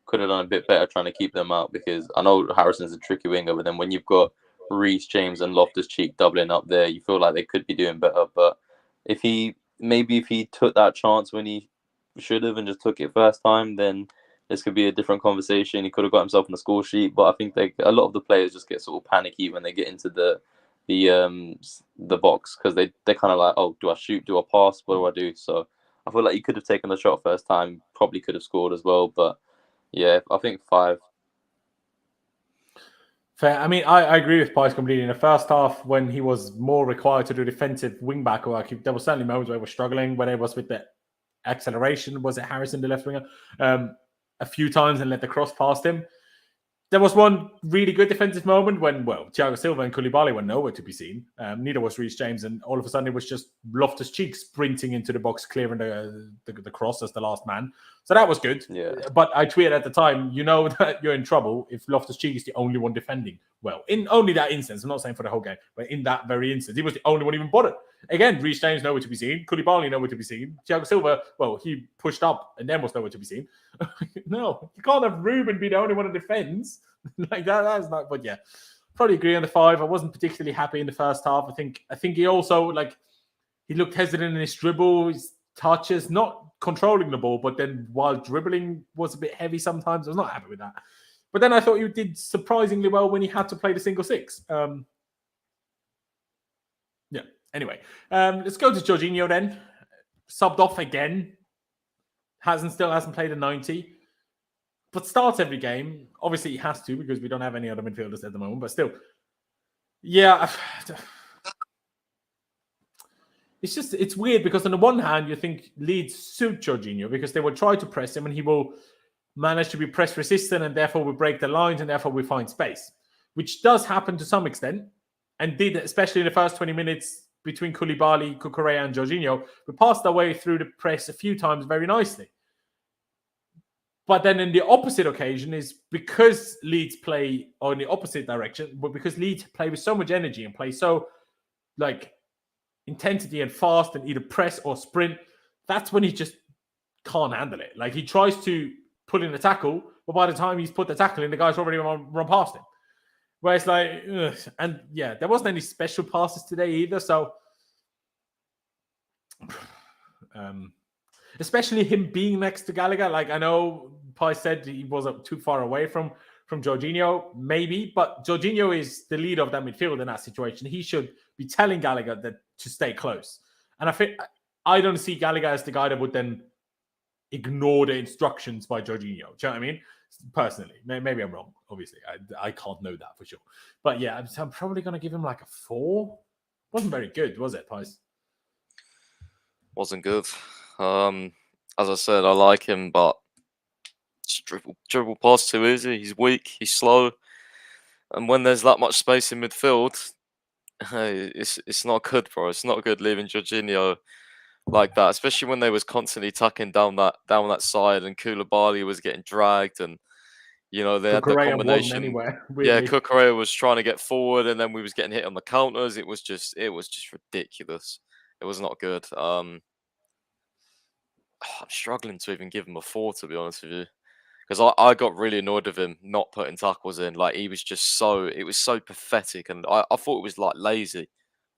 could have done a bit better trying to keep them out, because I know Harrison's a tricky winger, but then when you've got Reece James and Loftus-Cheek doubling up there, you feel like they could be doing better. But if he took that chance when he should have and just took it first time, then this could be a different conversation. He could have got himself on the score sheet, but I think a lot of the players just get sort of panicky when they get into the box, because they're kind of like, oh, do I shoot? Do I pass? What do I do? So I feel like he could have taken the shot first time, probably could have scored as well. But yeah, I think 5. Fair. I mean, I agree with Pies completely. In the first half, when he was more required to do defensive wing-back work, there were certainly moments where he was struggling, whether it was with the acceleration, was it Harrison, the left winger, a few times, and let the cross past him. There was one really good defensive moment when, Thiago Silva and Koulibaly were nowhere to be seen. Neither was Reece James, and all of a sudden it was just Loftus-Cheek sprinting into the box, clearing the cross as the last man. So that was good. Yeah. But I tweeted at the time, you know that you're in trouble if Loftus-Cheek is the only one defending well. In only that instance, I'm not saying for the whole game, but in that very instance, he was the only one even bothered. Again, Reece James nowhere to be seen. Koulibaly nowhere to be seen. Thiago Silva, he pushed up and then was nowhere to be seen. No, you can't have Ruben be the only one who defends. Like that's not. But yeah, probably agree on the 5. I wasn't particularly happy in the first half. I think he also he looked hesitant in his dribble, his touches, not controlling the ball, but then while dribbling was a bit heavy sometimes. I was not happy with that. But then I thought he did surprisingly well when he had to play the single 6. Yeah. Anyway, let's go to Jorginho then. Subbed off again. Still hasn't played a 90. But starts every game. Obviously, he has to, because we don't have any other midfielders at the moment. But still, yeah, it's weird, because on the one hand, you think Leeds suit Jorginho because they will try to press him and he will manage to be press resistant, and therefore we break the lines and therefore we find space, which does happen to some extent, and did, especially in the first 20 minutes between Koulibaly, Cucurella and Jorginho. We passed our way through the press a few times very nicely. But then in the opposite occasion is because Leeds play on the opposite direction, but because Leeds play with so much energy and play so intensity and fast and either press or sprint, that's when he just can't handle it. He tries to put in a tackle, but by the time he's put the tackle in, the guy's already run past him. Where it's and yeah, there wasn't any special passes today either. So, especially him being next to Gallagher. I know Pi said he wasn't too far away from Jorginho, maybe, but Jorginho is the leader of that midfield in that situation. He should be telling Gallagher that to stay close. And I don't see Gallagher as the guy that would then ignore the instructions by Jorginho. Do you know what I mean? Personally, maybe I'm wrong. Obviously, I can't know that for sure. But yeah, I'm probably going to give him a 4. Wasn't very good, was it, Pies? Wasn't good. As I said, I like him, but just dribble past too easy. He's weak. He's slow. And when there's that much space in midfield, it's not good, bro. It's not good leaving Jorginho like that, especially when they was constantly tucking down that side, and Koulibaly was getting dragged, and they had the combination. Anywhere, yeah, Cucurella was trying to get forward, and then we was getting hit on the counters. It was just ridiculous. It was not good. I'm struggling to even give him a 4, to be honest with you, because I got really annoyed with him not putting tackles in. He was just it was so pathetic, and I thought it was lazy.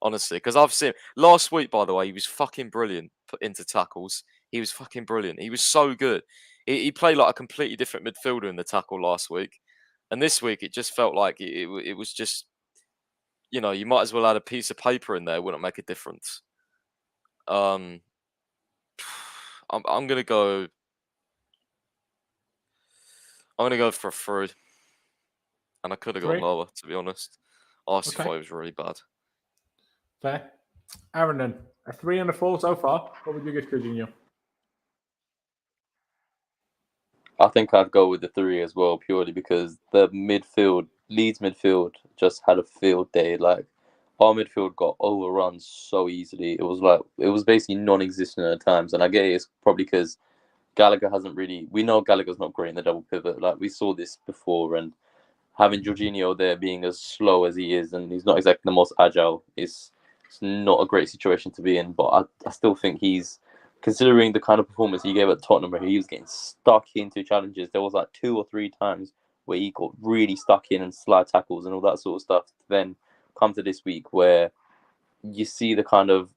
Honestly, because I've seen last week, by the way, he was fucking brilliant put into tackles. He was fucking brilliant. He was so good. He played like a completely different midfielder in the tackle last week. And this week, it just felt like it was just, you might as well add a piece of paper in there. It wouldn't make a difference. I'm going to go I'm going to go for a 3. And I could have gone 3? lower, to be honest. I also Okay. thought it was really bad. Fair. Aaron, then. A 3 and a 4 so far. What would you give Jorginho? I think I'd go with the 3 as well, purely because the midfield, Leeds midfield, just had a field day. Like, our midfield got overrun so easily. It was basically non-existent at times. And I get it's probably because Gallagher hasn't really. We know Gallagher's not great in the double pivot. Like, we saw this before, and having Jorginho there being as slow as he is, and he's not exactly the most agile, it's not a great situation to be in. But I still think he's, considering the kind of performance he gave at Tottenham, where he was getting stuck into challenges. There was like 2 or 3 times where he got really stuck in and slide tackles and all that sort of stuff. Then come to this week where you see the kind of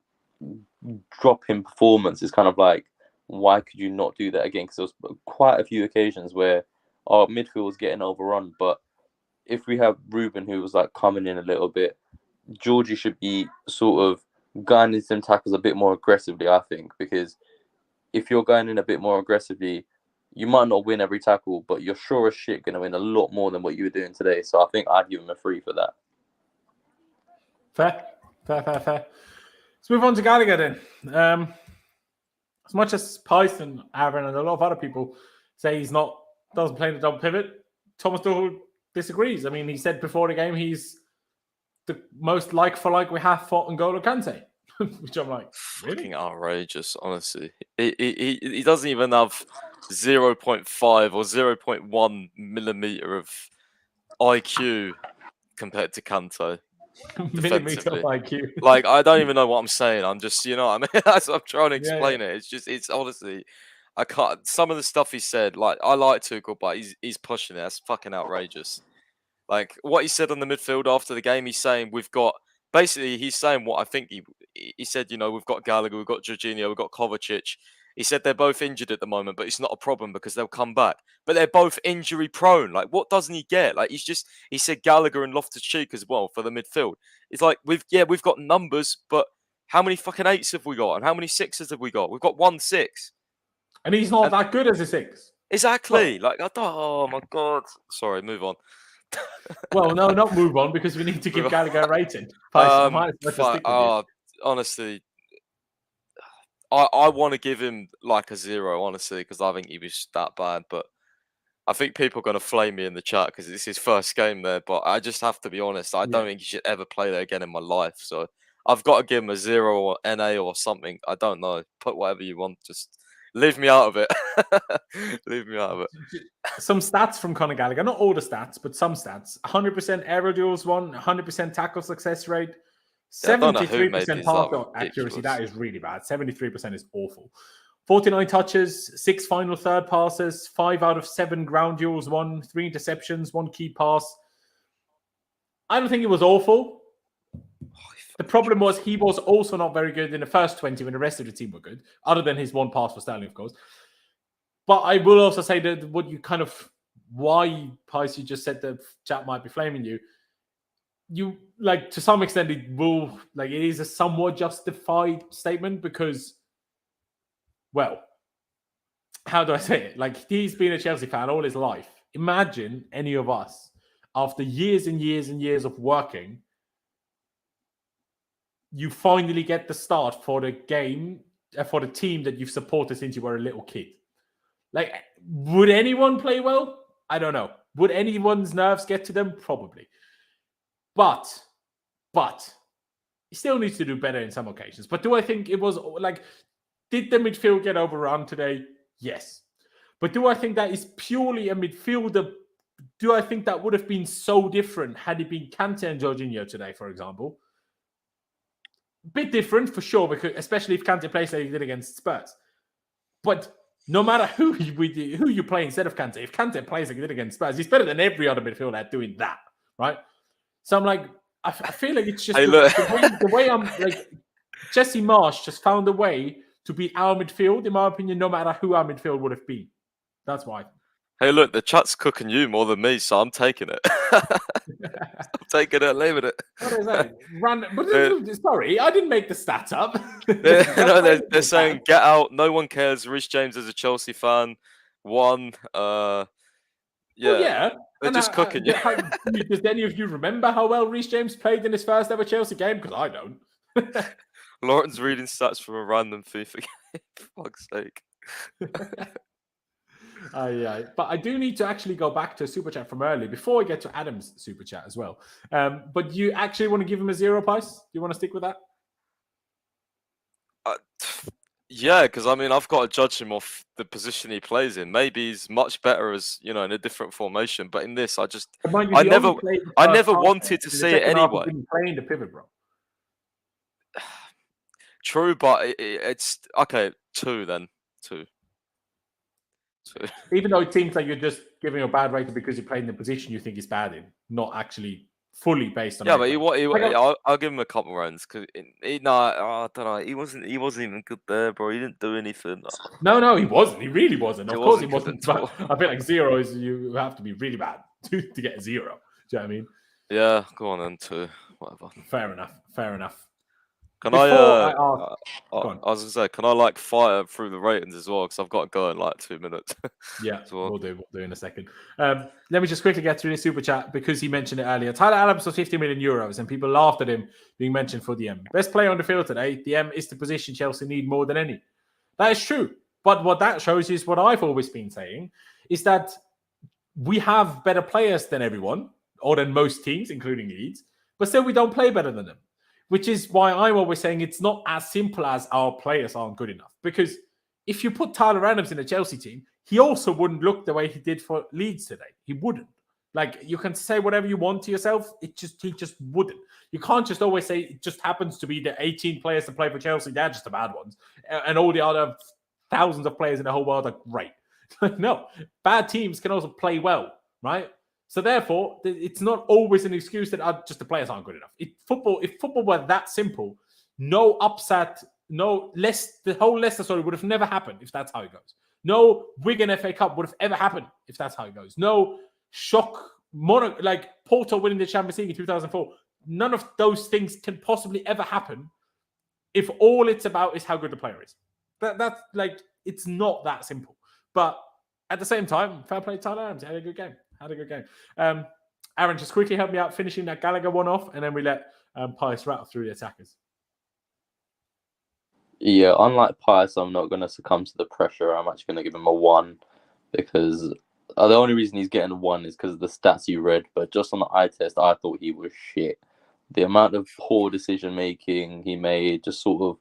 drop in performance. It's kind of like, why could you not do that again? Because there was quite a few occasions where our midfield was getting overrun. But if we have Ruben, who was like coming in a little bit, Georgie should be sort of going into some tackles a bit more aggressively, I think, because if you're going in a bit more aggressively, you might not win every tackle, but you're sure as shit going to win a lot more than what you were doing today. So I think I'd give him a 3 for that. Fair. Let's move on to Gallagher then. As much as Python, Aaron, and a lot of other people say doesn't play the double pivot, Thomas Tuchel disagrees. I mean, he said before the game he's the most like-for-like we have fought N'Golo Kante, which I'm like, really? Fucking outrageous, honestly. He doesn't even have 0.5 or 0.1 millimeter of IQ compared to Kante. Millimeter of IQ. Like, I don't even know what I'm saying. I'm just, you know what I mean? That's what I'm trying to explain it. It's honestly, I can't. Some of the stuff he said, like, I like Tuchel, but he's pushing it. That's fucking outrageous. Like, what he said on the midfield after the game, he's saying he's saying what I think he said, you know, we've got Gallagher, we've got Jorginho, we've got Kovacic. He said they're both injured at the moment, but it's not a problem because they'll come back. But they're both injury prone. Like, what doesn't he get? Like, he said Gallagher and Loftus-Cheek as well for the midfield. It's like, we've got numbers, but how many fucking 8s have we got? And how many 6s have we got? We've got 1 6. And he's not that good as a 6. Exactly. Like, oh my God. Sorry, move on. Well, no, not move on, because we need to give Gallagher a rating. Honestly, I want to give him like a 0, honestly, because I think he was that bad. But I think people are going to flame me in the chat because it's his first game there. But I just have to be honest. I don't think he should ever play there again in my life. So I've got to give him a 0 or NA or something. I don't know. Put whatever you want. Just leave me out of it. Leave me out of it. Some stats from Conor Gallagher. Not all the stats, but some stats. 100% aerial duels won, 100% tackle success rate, 73% pass accuracy. That is really bad. 73% is awful. 49 touches, 6 final third passes, 5 out of 7 ground duels won, 3 interceptions, 1 key pass. I don't think it was awful. The problem was he was also not very good in the first 20 when the rest of the team were good, other than his 1 pass for Sterling, of course. But I will also say that why, Pice, you just said the chat might be flaming you. You, like, to some extent, it is a somewhat justified statement because, well, how do I say it? Like, he's been a Chelsea fan all his life. Imagine any of us, after years and years and years of working, you finally get the start for the game, for the team that you've supported since you were a little kid. Like, would anyone play well? I don't know. Would anyone's nerves get to them? Probably. But he still needs to do better in some occasions. But do I think it was, like, did the midfield get overrun today? Yes. But do I think that is purely a midfielder? Do I think that would have been so different had it been Kante and Jorginho today, for example? Bit different for sure, because especially if Kante plays like he did against Spurs. But no matter who you play instead of Kante, if Kante plays like he did against Spurs, he's better than every other midfielder at doing that, right? So I'm like, I feel like it's just the way I'm like, Jesse Marsh just found a way to beat our midfield, in my opinion, no matter who our midfield would have been. That's why. Hey, look, the chat's cooking you more than me, so I'm taking it. I'm taking it, leaving it. What is that? Sorry, I didn't make the stats up. They're saying, get out, no one cares. Reece James is a Chelsea fan. 1, Yeah, yeah. they're And just cooking you. does any of you remember how well Reece James played in his first ever Chelsea game? Because I don't. Laurenz reading stats from a random FIFA game. For fuck's sake. But I do need to actually go back to a super chat from early before I get to Adam's super chat as well. But you actually want to give him a 0 price? Do you want to stick with that? Yeah, because I mean, I've got to judge him off the position he plays in. Maybe he's much better as in a different formation, but in this, I never wanted to see it anyway. Didn't play in the pivot, bro. True, but it's okay. 2 then. 2. Even though it seems like you're just giving a bad rating because he played in the position you think he's bad in, not actually fully based on. Yeah, but I'll give him a couple rounds because I don't know. He wasn't even good there, bro. He didn't do anything. No, he wasn't. He really wasn't. Of course, he wasn't. But I feel like 0 is you have to be really bad to get a 0. Do you know what I mean? Yeah, go on then 2. Whatever. Fair enough. Can I was gonna say, can I fire through the ratings as well? Because I've got to go in 2 minutes. Yeah, we'll do in a second. Let me just quickly get through this super chat because he mentioned it earlier. Tyler Adams was 50 million euros and people laughed at him being mentioned for DM. Best player on the field today. DM is the position Chelsea need more than any. That is true. But what that shows is what I've always been saying is that we have better players than everyone or than most teams, including Leeds, but still we don't play better than them. Which is why I'm always saying it's not as simple as our players aren't good enough. Because if you put Tyler Adams in a Chelsea team, he also wouldn't look the way he did for Leeds today. He wouldn't. You can say whatever you want to yourself. He just wouldn't. You can't just always say it just happens to be the 18 players that play for Chelsea. They're just the bad ones. And all the other thousands of players in the whole world are great. No, bad teams can also play well, right? So therefore, it's not always an excuse that just the players aren't good enough. If football were that simple, no upset, the whole Leicester story would have never happened if that's how it goes. No Wigan FA Cup would have ever happened if that's how it goes. No shock, like Porto winning the Champions League in 2004. None of those things can possibly ever happen if all it's about is how good the player is. That's it's not that simple. But at the same time, fair play to Tyler Adams. He had a good game. Aaron, just quickly help me out finishing that Gallagher one off, and then we let Pius rattle through the attackers. Yeah, unlike Pius, I'm not going to succumb to the pressure. I'm actually going to give him a 1 because the only reason he's getting a 1 is because of the stats you read. But just on the eye test, I thought he was shit. The amount of poor decision making he made, just sort of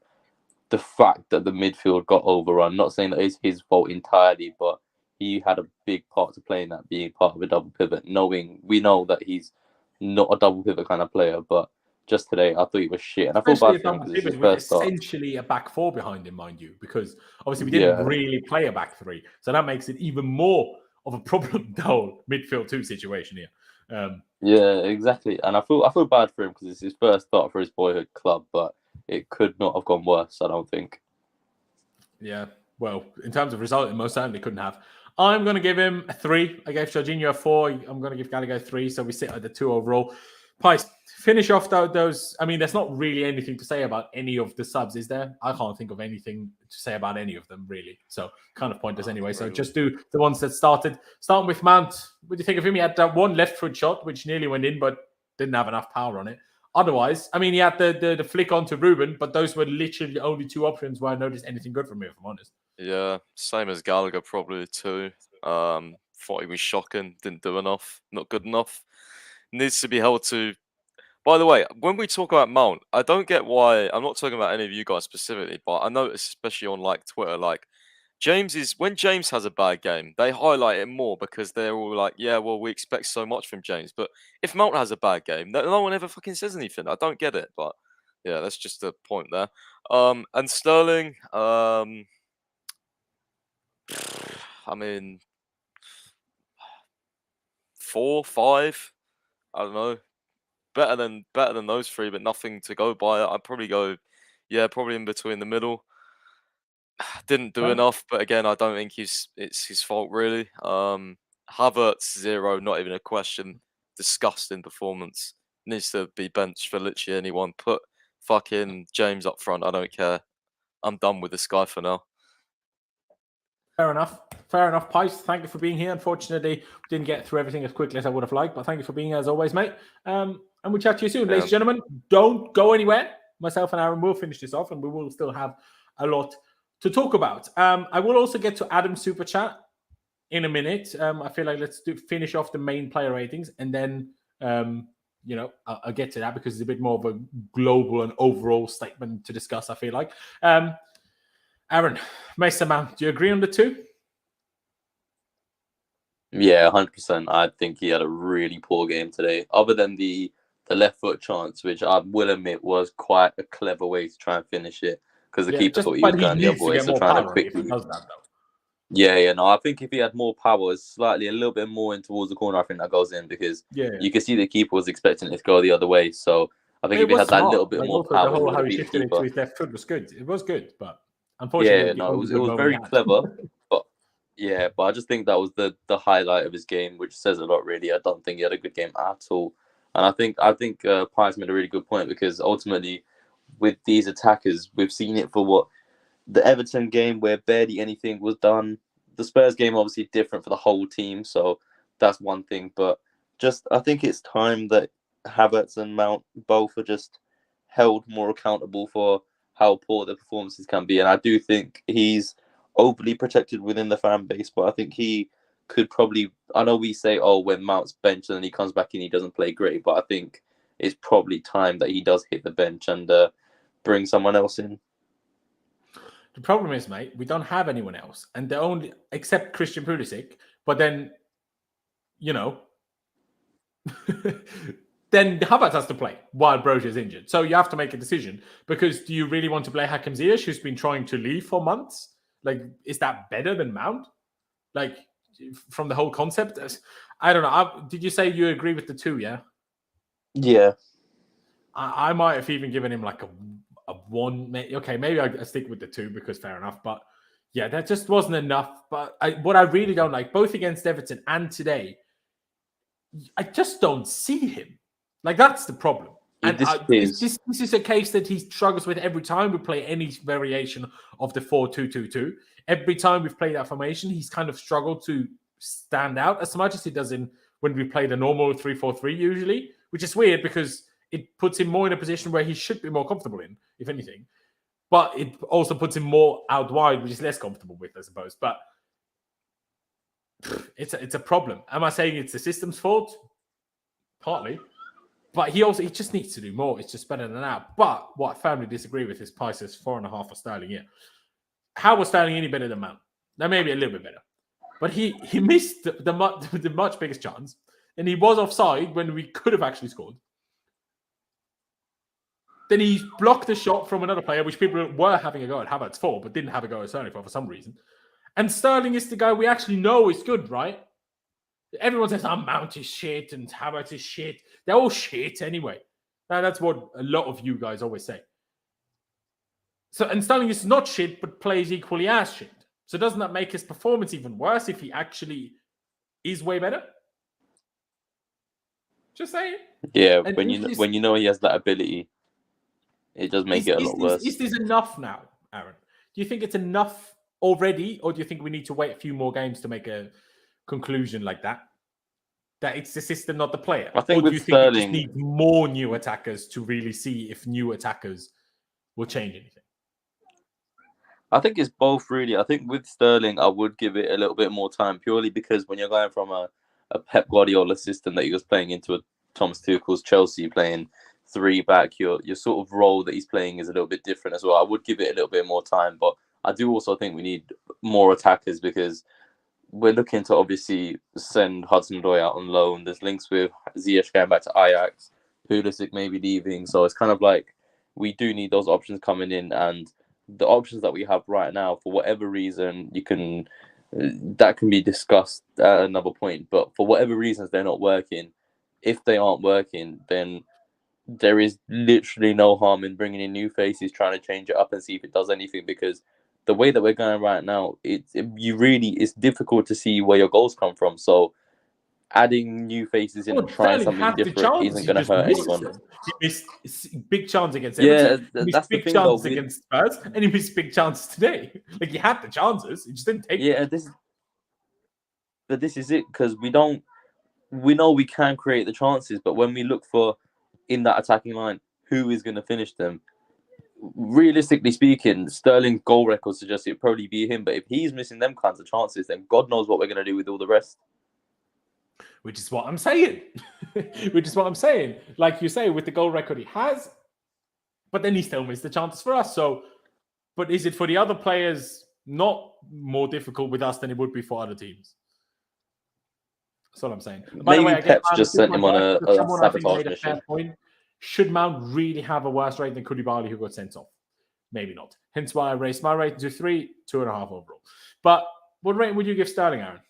the fact that the midfield got overrun. Not saying that it's his fault entirely, but he had a big part to play in that, being part of a double pivot. We know that he's not a double pivot kind of player, but just today I thought he was shit, and I feel bad for him because it's his first start. Essentially a back 4 behind him, mind you, because obviously we didn't really play a back 3, so that makes it even more of a problem. The whole midfield 2 situation here. Yeah, exactly, and I feel bad for him because it's his first start for his boyhood club, but it could not have gone worse, I don't think. Yeah, well, in terms of result, it most certainly couldn't have. I'm going to give him a 3. I gave Jorginho a 4. I'm going to give Gallagher 3, so we sit at the 2 overall. Pies, finish off those. I mean, there's not really anything to say about any of the subs, is there? I can't think of anything to say about any of them, really. So kind of pointless anyway. So just do the ones that started. Starting with Mount. What do you think of him? He had that one left foot shot, which nearly went in, but didn't have enough power on it. Otherwise, I mean, he had the flick onto Ruben, but those were literally the only 2 options where I noticed anything good from him, if I'm honest. Yeah, same as Gallagher probably too. Thought he was shocking, didn't do enough, not good enough. Needs to be held to. By the way, when we talk about Mount, I don't get why. I'm not talking about any of you guys specifically, but I notice, especially on Twitter, when James has a bad game, they highlight it more because they're all like, yeah, well, we expect so much from James. But if Mount has a bad game, no one ever fucking says anything. I don't get it, but yeah, that's just a point there. And Sterling, I mean, 4, 5. I don't know. Better than those 3, but nothing to go by. I'd probably go, probably in between the middle. Didn't do enough, but again, I don't think it's his fault really. Havertz 0, not even a question. Disgusting performance. Needs to be benched for literally anyone. Put fucking James up front. I don't care. I'm done with this guy for now. Fair enough. Fair enough, Pice. Thank you for being here. Unfortunately, we didn't get through everything as quickly as I would have liked, but thank you for being here as always, mate. And we'll chat to you soon. Ladies and gentlemen, don't go anywhere. Myself and Aaron will finish this off, and we will still have a lot to talk about. I will also get to Adam's super chat in a minute. I feel like let's finish off the main player ratings, and then I'll get to that because it's a bit more of a global and overall statement to discuss, I feel like. Aaron, Mason Mount, do you agree on the two? Yeah, 100%. I think he had a really poor game today. Other than the left foot chance, which I will admit was quite a clever way to try and finish it, because the keeper thought he was going the other way, so trying to quickly. Yeah, no, I think if he had more power, slightly a little bit more in towards the corner, I think that goes in, because you can see the keeper was expecting it to go the other way. So I think if he had that little bit more power, the whole how he shifted it to his left foot was good. It was good, but unfortunately, it was very clever. But I just think that was the highlight of his game, which says a lot, really. I don't think he had a good game at all. And I think Pies made a really good point, because ultimately, with these attackers, we've seen it for the Everton game, where barely anything was done. The Spurs game, obviously, different for the whole team, so that's one thing. But I think it's time that Havertz and Mount both are just held more accountable for how poor their performances can be. And I do think he's overly protected within the fan base, but I think he could probably, I know we say, when Mount's benched and then he comes back in, he doesn't play great, but I think it's probably time that he does hit the bench and bring someone else in. The problem is, mate, we don't have anyone else, and the only, except Christian Pulisic, but then, then Havertz has to play while Brozier is injured. So you have to make a decision, because do you really want to play Hakim Ziyech, who's been trying to leave for months? Like, is that better than Mount? Like, from the whole concept? I don't know. Did you say you agree with the two, yeah? Yeah. I might have even given him like a one. Okay, maybe I stick with the two, because fair enough. But yeah, that just wasn't enough. But what I really don't like, both against Everton and today, I just don't see him. Like, that's the problem. And this is a case that he struggles with every time we play any variation of the 4-2-2-2. Every time we've played that formation, he's kind of struggled to stand out as much as he does when we play the normal 3-4-3 usually, which is weird because it puts him more in a position where he should be more comfortable in, if anything. But it also puts him more out wide, which is less comfortable with, I suppose. But it's a problem. Am I saying it's the system's fault? Partly. But he just needs to do more. It's just better than that. But what I firmly disagree with is Pice's 4.5 for Sterling here. How was Sterling any better than Mount? Now, maybe a little bit better. But he missed the much biggest chance. And he was offside when we could have actually scored. Then he blocked a shot from another player, which people were having a go at Havertz for, but didn't have a go at Sterling for some reason. And Sterling is the guy we actually know is good, right? Everyone says, Mount is shit and Havertz is shit. They're all shit anyway. Now, that's what a lot of you guys always say. And Sterling is not shit, but plays equally as shit. So doesn't that make his performance even worse if he actually is way better? Just saying. Yeah, and when you know he has that ability, it does make it a lot worse. Is this enough now, Aaron? Do you think it's enough already, or do you think we need to wait a few more games to make a conclusion like that it's the system, not the player? I think, or do you think it just needs more new attackers to really see if new attackers will change anything? I think it's both, really. I think with Sterling, I would give it a little bit more time, purely because when you're going from a Pep Guardiola system that he was playing into a Thomas Tuchel's Chelsea, playing 3 back, your sort of role that he's playing is a little bit different as well. I would give it a little bit more time, but I do also think we need more attackers, because we're looking to obviously send Hudson-Odoi out on loan. There's links with Ziyech going back to Ajax, Pulisic maybe leaving. So it's kind of like we do need those options coming in, and the options that we have right now, for whatever reason, that can be discussed at another point. But for whatever reasons, they're not working. If they aren't working, then there is literally no harm in bringing in new faces, trying to change it up and see if it does anything, because the way that we're going right now, it's difficult to see where your goals come from. So adding new faces in and trying Sterling something had the different chances, isn't he going to just hurt missed anyone. them. He missed big chances against Yeah, Everton, he missed that's the big thing though. chances against Spurs, and he missed big chances today. Like, he had the chances, he just didn't take them. This is it, because we know we can create the chances, but when we look for in that attacking line, who is going to finish them? Realistically speaking, Sterling's goal record suggests it'd probably be him, but if he's missing them kinds of chances, then God knows what we're going to do with all the rest. Which is what I'm saying. Like you say, with the goal record he has, but then he still missed the chances for us. So, but is it for the other players not more difficult with us than it would be for other teams? That's all I'm saying. By the way, Pep's just sent him on a sabotage made a fair point. Should Mount really have a worse rate than Koulibaly, who got sent off? Maybe not. Hence why I raised my rating to 3, 2.5 overall. But what rating would you give Sterling, Aaron?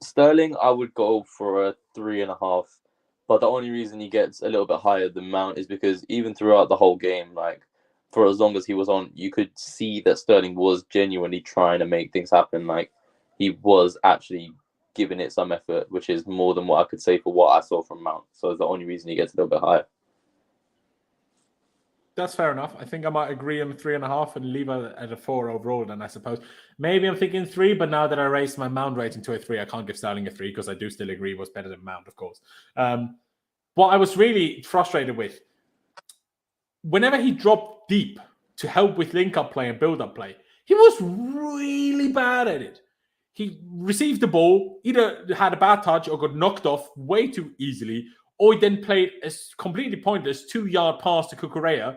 Sterling, I would go for a 3.5. But the only reason he gets a little bit higher than Mount is because even throughout the whole game, like for as long as he was on, you could see that Sterling was genuinely trying to make things happen. Like, he was actually giving it some effort, which is more than what I could say for what I saw from Mount. So it's the only reason he gets a little bit higher. That's fair enough. I think I might agree on 3.5 and leave it at a 4 overall, then I suppose. Maybe I'm thinking 3, but now that I raised my Mount rating to a 3, I can't give Sterling a 3 because I do still agree was better than Mount, of course. What I was really frustrated with, whenever he dropped deep to help with link-up play and build-up play, he was really bad at it. He received the ball, either had a bad touch or got knocked off way too easily, or he then played a completely pointless 2-yard pass to Cucurella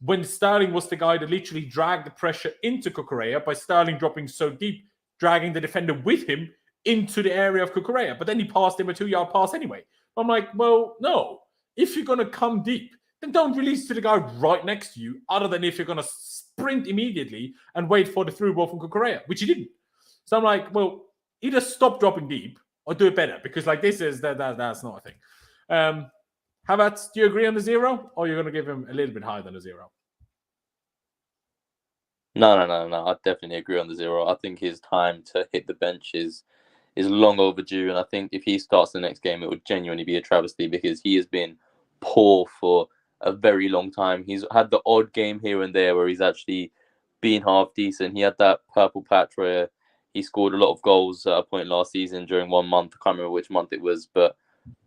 when Sterling was the guy that literally dragged the pressure into Cucurella by Sterling dropping so deep, dragging the defender with him into the area of Cucurella. But then he passed him a 2-yard pass anyway. I'm like, well, no. If you're going to come deep, then don't release to the guy right next to you, other than if you're going to sprint immediately and wait for the through ball from Cucurella, which he didn't. So I'm like, well, either stop dropping deep or do it better, because like this is that's not a thing. Havertz, do you agree on the 0, or you're going to give him a little bit higher than a 0? No. I definitely agree on the 0. I think his time to hit the bench is long overdue, and I think if he starts the next game, it would genuinely be a travesty because he has been poor for a very long time. He's had the odd game here and there where he's actually been half decent. He had that purple patch where he scored a lot of goals at a point last season during 1 month. I can't remember which month it was, but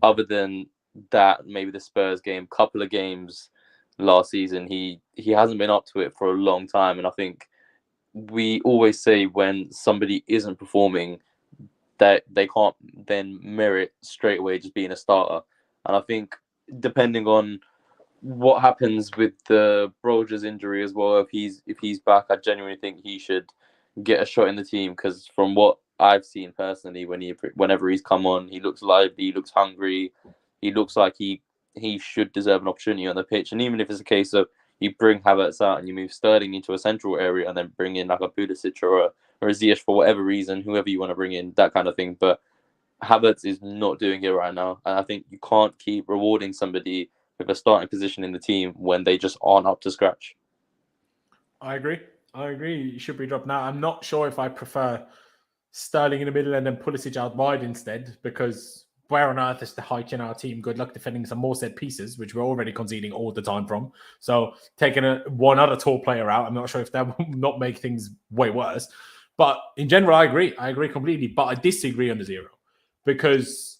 other than that, maybe the Spurs game, couple of games last season, he hasn't been up to it for a long time. And I think we always say when somebody isn't performing that they can't then merit straight away just being a starter. And I think depending on what happens with the Broja's injury as well, if he's back, I genuinely think he should get a shot in the team, because from what I've seen personally, whenever he's come on, he looks lively, he looks hungry, he looks like he should deserve an opportunity on the pitch. And even if it's a case of you bring Havertz out and you move Sterling into a central area and then bring in like a Pulisic or a Ziyech for whatever reason, whoever you want to bring in, that kind of thing. But Havertz is not doing it right now, and I think you can't keep rewarding somebody with a starting position in the team when they just aren't up to scratch. I agree. He should be dropped now. I'm not sure if I prefer Sterling in the middle and then Pulisic out wide instead, because where on earth is the height in our team? Good luck defending some more set pieces, which we're already conceding all the time from. So taking one other tall player out, I'm not sure if that will not make things way worse. But in general, I agree. I agree completely. But I disagree on the 0, because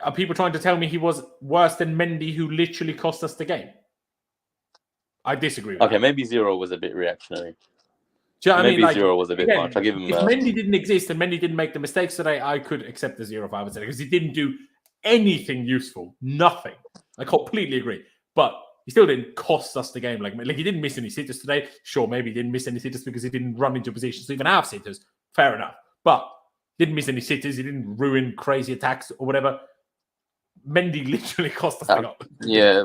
are people trying to tell me he was worse than Mendy, who literally cost us the game? I disagree with that. Maybe 0 was a bit reactionary. Do you know what I mean? Like, 0 was a bit much. I give him. If Mendy didn't exist and Mendy didn't make the mistakes today, I could accept the 0 if I would say, because he didn't do anything useful, nothing. I completely agree, but he still didn't cost us the game. Like he didn't miss any sitters today. Sure, maybe he didn't miss any sitters because he didn't run into positions to even have sitters. Fair enough, but didn't miss any sitters. He didn't ruin crazy attacks or whatever. Mendy literally cost us the game. Yeah,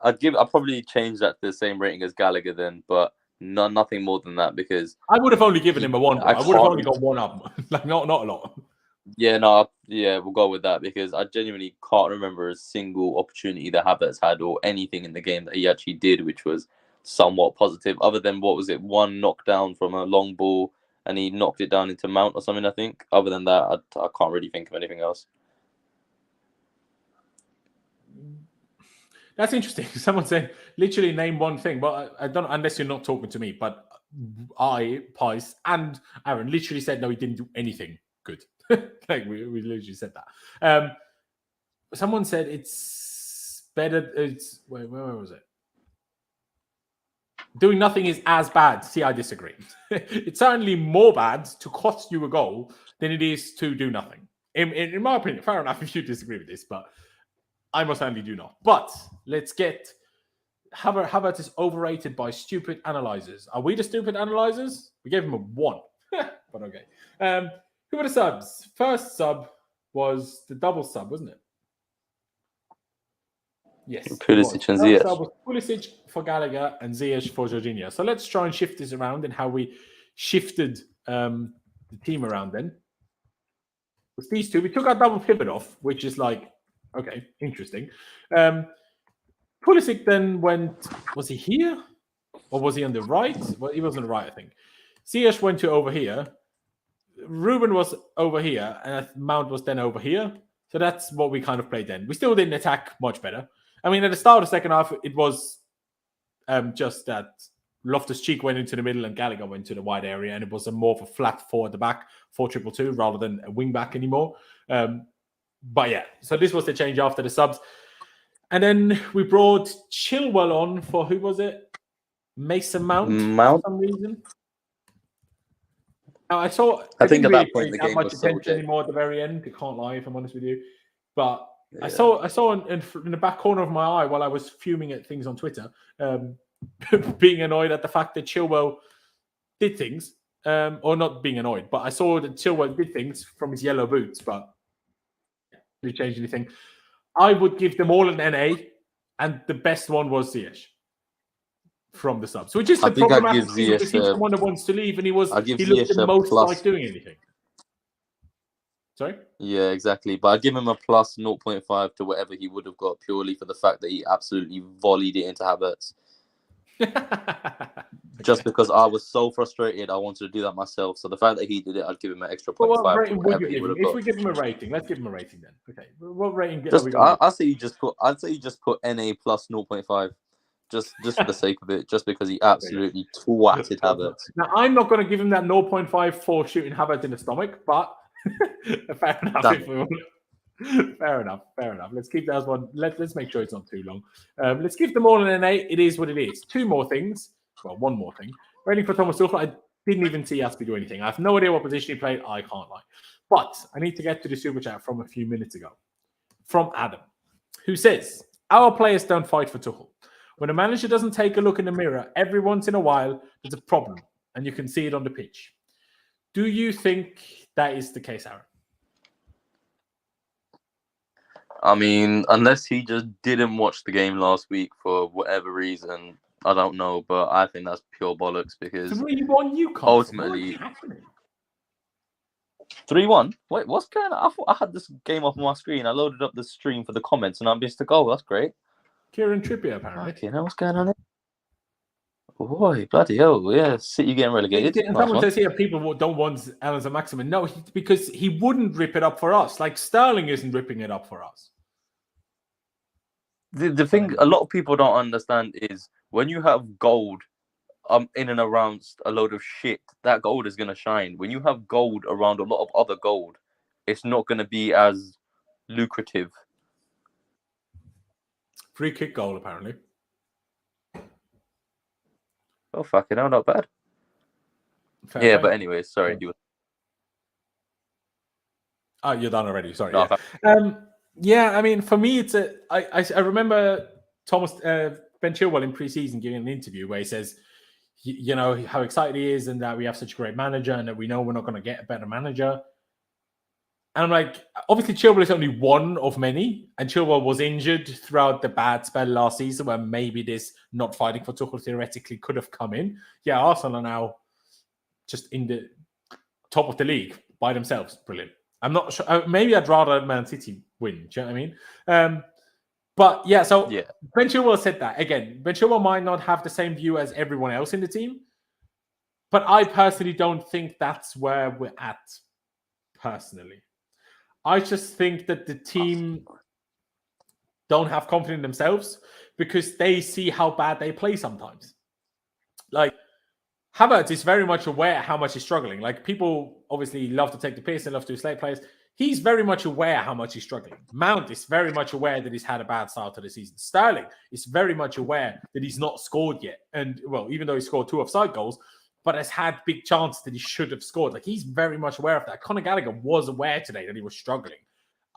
I'd probably change that to the same rating as Gallagher then, but nothing more than that, because I would have only given him a 1. I would have only got 1 up, like not a lot. We'll go with that, because I genuinely can't remember a single opportunity that Havertz had or anything in the game that he actually did, which was somewhat positive, other than, what was it, 1 knockdown from a long ball and he knocked it down into Mount or something, I think. Other than that, I can't really think of anything else. That's interesting. Someone said, literally name one thing. Well, I don't, unless you're not talking to me, but Pies, and Aaron literally said, no, he didn't do anything good. Like we literally said that. Someone said it's better. Where was it? Doing nothing is as bad. See, I disagree. It's certainly more bad to cost you a goal than it is to do nothing. In my opinion, fair enough if you disagree with this, but I most certainly do not. But let's get Havertz is overrated by stupid analyzers. Are we the stupid analyzers? We gave him a 1. But okay. Who were the subs? First sub was the double sub, wasn't it? Yes. Pulisic and Ziyech. Ziyech. Was Pulisic for Gallagher and Ziyech for Jorginho. So let's try and shift this around and how we shifted the team around then. With these two, we took our double pivot off, which is like, okay, interesting. Pulisic then went, was he here? Or was he on the right? Well, he was on the right, I think. Ziyech went to over here. Ruben was over here, and Mount was then over here. So that's what we kind of played then. We still didn't attack much better. I mean, at the start of the second half, it was just that Loftus-Cheek went into the middle and Gallagher went to the wide area, and it was a more of a flat 4 at the back, 4-2-2, rather than a wing back anymore. But yeah, so this was the change after the subs. And then we brought Chilwell on for, who was it? Mason Mount for some reason. Now, I think at that point the game was so dead anymore at the very end. I can't lie if I'm honest with you. But yeah. I saw in the back corner of my eye while I was fuming at things on Twitter, being annoyed at the fact that Chilwell did things, or not being annoyed, but I saw that Chilwell did things from his yellow boots, but didn't change anything. I would give them all an NA, and the best one was Ziyech from the subs, which is the problematic thing because he's the one that wants to leave, and he looked the most like doing anything. Sorry? Yeah, exactly. But I'd give him a plus 0.5 to whatever he would have got purely for the fact that he absolutely volleyed it into Havertz. Just because I was so frustrated, I wanted to do that myself. So the fact that he did it, I'd give him an extra 0.5. What rating would you give him? If we give him a rating, let's give him a rating then. Okay. What rating? I'd say you just put NA plus 0.5. Just for the sake of it, just because he absolutely twatted Havertz. Now, I'm not going to give him that 0.5 for shooting Havertz in the stomach, but fair enough. Fair enough. Let's keep that as one. Let's make sure it's not too long. Let's give them all an NA. It is what it is. Two more things. Well, one more thing. Rating for Thomas Tuchel. I didn't even see Aspie do anything. I have no idea what position he played. I can't lie. But I need to get to the super chat from a few minutes ago. From Adam, who says, our players don't fight for Tuchel. When a manager doesn't take a look in the mirror every once in a while, there's a problem, and you can see it on the pitch. Do you think that is the case, Aaron? I mean, unless he just didn't watch the game last week for whatever reason, I don't know, but I think that's pure bollocks because 3-1 Newcastle. Ultimately, 3-1? Wait, what's going on? I thought I had this game off my screen. I loaded up the stream for the comments, and I missed a goal. That's great. Kieran Trippier, apparently. Okay, now what's going on here? Boy, bloody hell. Yeah, City getting relegated. And someone says here people don't want Elland and Maximin. No, because he wouldn't rip it up for us. Like Sterling isn't ripping it up for us. The thing a lot of people don't understand is when you have gold in and around a load of shit, that gold is going to shine. When you have gold around a lot of other gold, it's not going to be as lucrative. Free kick goal, apparently. Oh, fucking hell, not bad. Fair yeah, play. But anyway, sorry. Oh, you're done already. Sorry. No, yeah, I mean, for me, it's I remember Thomas Ben Chilwell in pre-season giving an interview where he says, you know, how excited he is and that we have such a great manager and that we know we're not going to get a better manager. And I'm like, obviously, Chilwell is only one of many, and Chilwell was injured throughout the bad spell last season where maybe this not fighting for Tuchel theoretically could have come in. Yeah, Arsenal are now just in the top of the league by themselves. Brilliant. I'm not sure. Maybe I'd rather Man City win. Do you know what I mean? But yeah, so yeah. Ben Chilwell said that. Again, Ben Chilwell might not have the same view as everyone else in the team, But I personally don't think that's where we're at. Personally, I just think that the team don't have confidence in themselves because they see how bad they play sometimes. Like, Havertz is very much aware how much he's struggling. Like, people obviously love to take the piss and love to slate players. He's very much aware how much he's struggling. Mount is very much aware that he's had a bad start to the season. Sterling is very much aware that he's not scored yet. And, well, even though he scored 2 offside goals, but has had big chances that he should have scored. Like, he's very much aware of that. Conor Gallagher was aware today that he was struggling.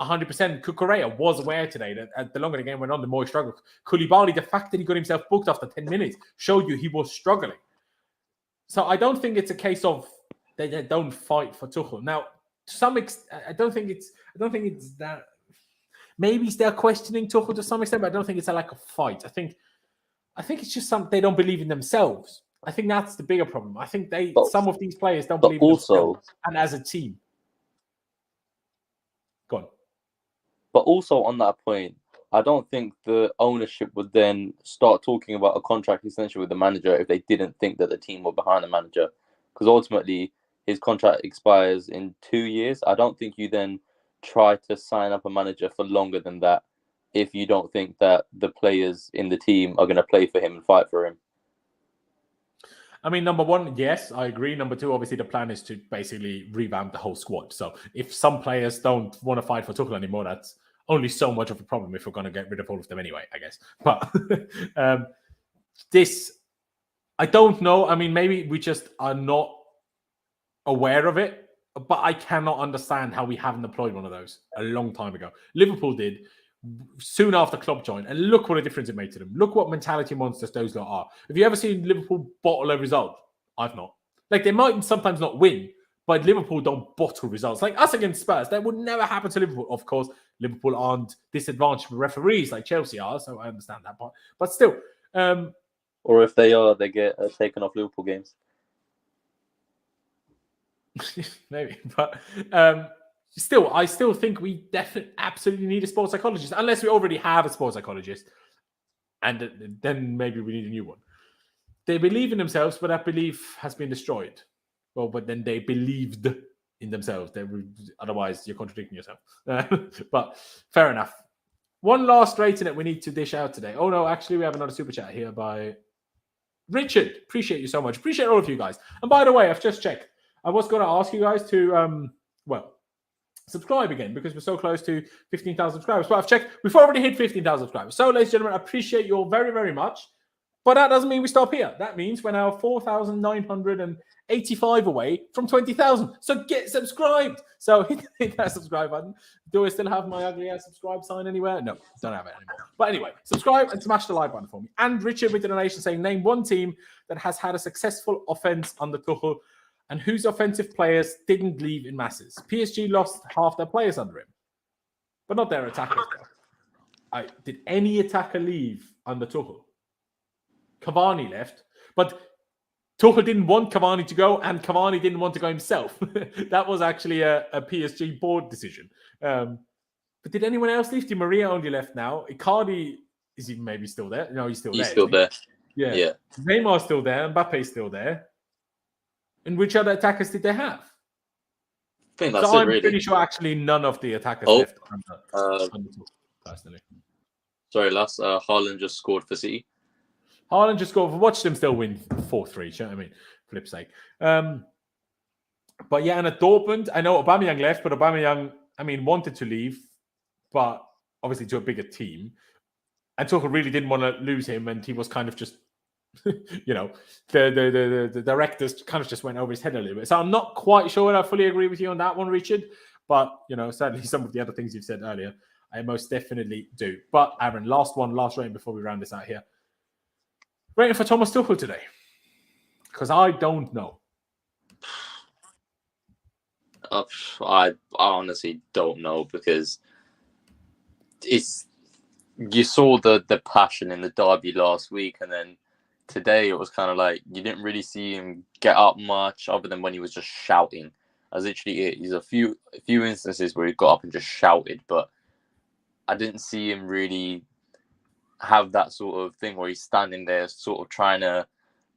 100%. Cucurella was aware today that the longer the game went on, the more he struggled. Koulibaly, the fact that he got himself booked after 10 minutes showed you he was struggling. So I don't think it's a case of they don't fight for Tuchel. Now, to some extent, I don't think it's that. Maybe they're questioning Tuchel to some extent, but I don't think it's a lack of fight. I think it's just they don't believe in themselves. I think that's the bigger problem. I think some of these players don't believe in themselves and as a team. Go on. But also on that point, I don't think the ownership would then start talking about a contract extension with the manager if they didn't think that the team were behind the manager. Because ultimately, his contract expires in 2 years. I don't think you then try to sign up a manager for longer than that if you don't think that the players in the team are going to play for him and fight for him. I mean, number one, yes, I agree. Number two, obviously, the plan is to basically revamp the whole squad. So if some players don't want to fight for Tuchel anymore, that's only so much of a problem if we're going to get rid of all of them anyway, I guess. But I don't know. I mean, maybe we just are not aware of it, but I cannot understand how we haven't deployed one of those a long time ago. Liverpool did soon after Klopp joined, and look what a difference it made to them. Look what mentality monsters those lot are. Have you ever seen Liverpool bottle a result? I've not. Like, they might sometimes not win, but Liverpool don't bottle results. Like us against Spurs, that would never happen to Liverpool. Of course, Liverpool aren't disadvantaged with referees like Chelsea are, so I understand that part. But still. Or if they are, they get taken off Liverpool games. Maybe. But I still think we definitely absolutely need a sports psychologist, unless we already have a sports psychologist. And then maybe we need a new one. They believe in themselves, but that belief has been destroyed. Well, but then they believed in themselves. Otherwise, you're contradicting yourself. But fair enough. One last rating that we need to dish out today. Oh, no, actually, we have another super chat here by Richard. Appreciate you so much. Appreciate all of you guys. And by the way, I've just checked. I was going to ask you guys to, subscribe again because we're so close to 15,000 subscribers. But I've checked. We've already hit 15,000 subscribers. So, ladies and gentlemen, I appreciate you all very, very much. But that doesn't mean we stop here. That means we're now 4,985 away from 20,000. So get subscribed. So hit that subscribe button. Do I still have my ugly ass subscribe sign anywhere? No, don't have it anymore. But anyway, subscribe and smash the like button for me. And Richard with the donation saying, name one team that has had a successful offense under Tuchel and whose offensive players didn't leave in masses. PSG lost half their players under him, but not their attackers. Did any attacker leave under Tuchel? Cavani left, but Tuchel didn't want Cavani to go, and Cavani didn't want to go himself. That was actually a PSG board decision. But did anyone else leave? Di Maria only left now. Icardi, is he maybe still there? No, he's still there. He's still there. Yeah. Neymar's still there. Mbappe's still there. And which other attackers did they have? I think that's it, really. Pretty sure actually none of the attackers left under Tuchel, personally. Sorry, last Haaland just scored for City. Haaland just scored. Watch them still win 4-3. You know what I mean? Flip's sake. But yeah, and at Dortmund, I know Aubameyang left, but Aubameyang, wanted to leave, but obviously to a bigger team. And Tuchel really didn't want to lose him, and he was kind of just, the directors kind of just went over his head a little bit. So I'm not quite sure I fully agree with you on that one, Richard. But, certainly some of the other things you've said earlier, I most definitely do. But Aaron, last rating before we round this out here. Rating for Thomas Tuchel today? Because I don't know. I honestly don't know because you saw the passion in the derby last week, and then today it was kind of like you didn't really see him get up much other than when he was just shouting. As literally it. There's a few instances where he got up and just shouted, but I didn't see him really have that sort of thing where he's standing there sort of trying to